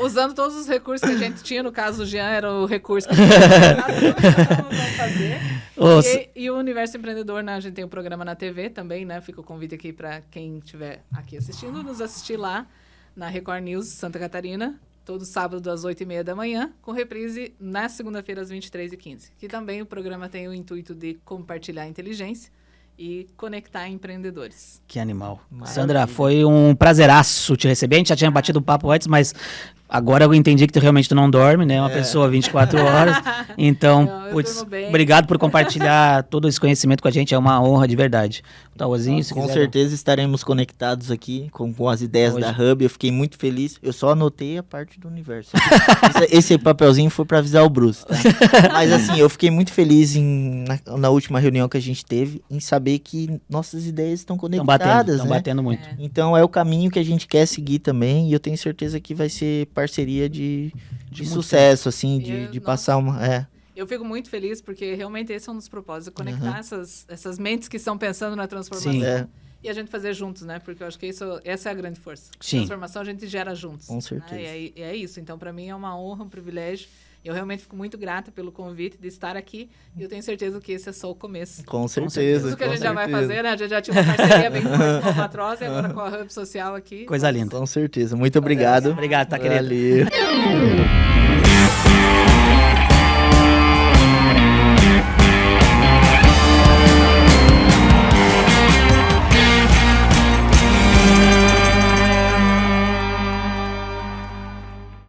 Usando todos os recursos que a gente tinha. No caso do Jean, era o recurso que a gente tinha fazer. Ô, E o Universo Empreendedor, né? A gente tem um programa na TV também, né? Fica o convite aqui para quem estiver aqui assistindo, nos assistir lá na Record News Santa Catarina, todo sábado às 8h30 da manhã, com reprise na segunda-feira às 23h15. Que também o programa tem o intuito de compartilhar inteligência e conectar empreendedores. Que animal. Maravilha. Sandra, foi um prazeraço te receber. A gente já tinha batido um papo antes, mas agora eu entendi que tu não dorme, né? Uma pessoa 24 horas. Então, Não, eu putz, durmo bem. obrigado por compartilhar todo esse conhecimento com a gente. É uma honra de verdade. Taozinho, se Com quiser- certeza estaremos conectados aqui com as ideias Hoje. da Hub. Eu fiquei muito feliz. Eu só anotei a parte do universo. Esse papelzinho foi para avisar o Bruce, tá? Mas assim, eu fiquei muito feliz na última reunião que a gente teve em saber que nossas ideias estão conectadas, Estão né? batendo muito. Então é o caminho que a gente quer seguir também. E eu tenho certeza que vai ser parceria de muito sucesso, assim, Eu- de nossa. passar uma. Eu fico muito feliz porque realmente esse é um dos propósitos, conectar essas mentes que estão pensando na transformação. Sim. É. E a gente fazer juntos, né? Porque eu acho que essa é a grande força. Sim. Transformação a gente gera juntos. Com certeza. Né? E é isso. Então, para mim, é uma honra, um privilégio. Eu realmente fico muito grata pelo convite de estar aqui. E eu tenho certeza que esse é só o começo. Com certeza. certeza. Tudo que a com gente já vai certeza. fazer, né? A gente já tinha uma parceria bem forte com a Matrosa e agora com a Hub Social aqui. Coisa linda. Com certeza. Muito obrigado. Obrigado, tá, querido? Valeu.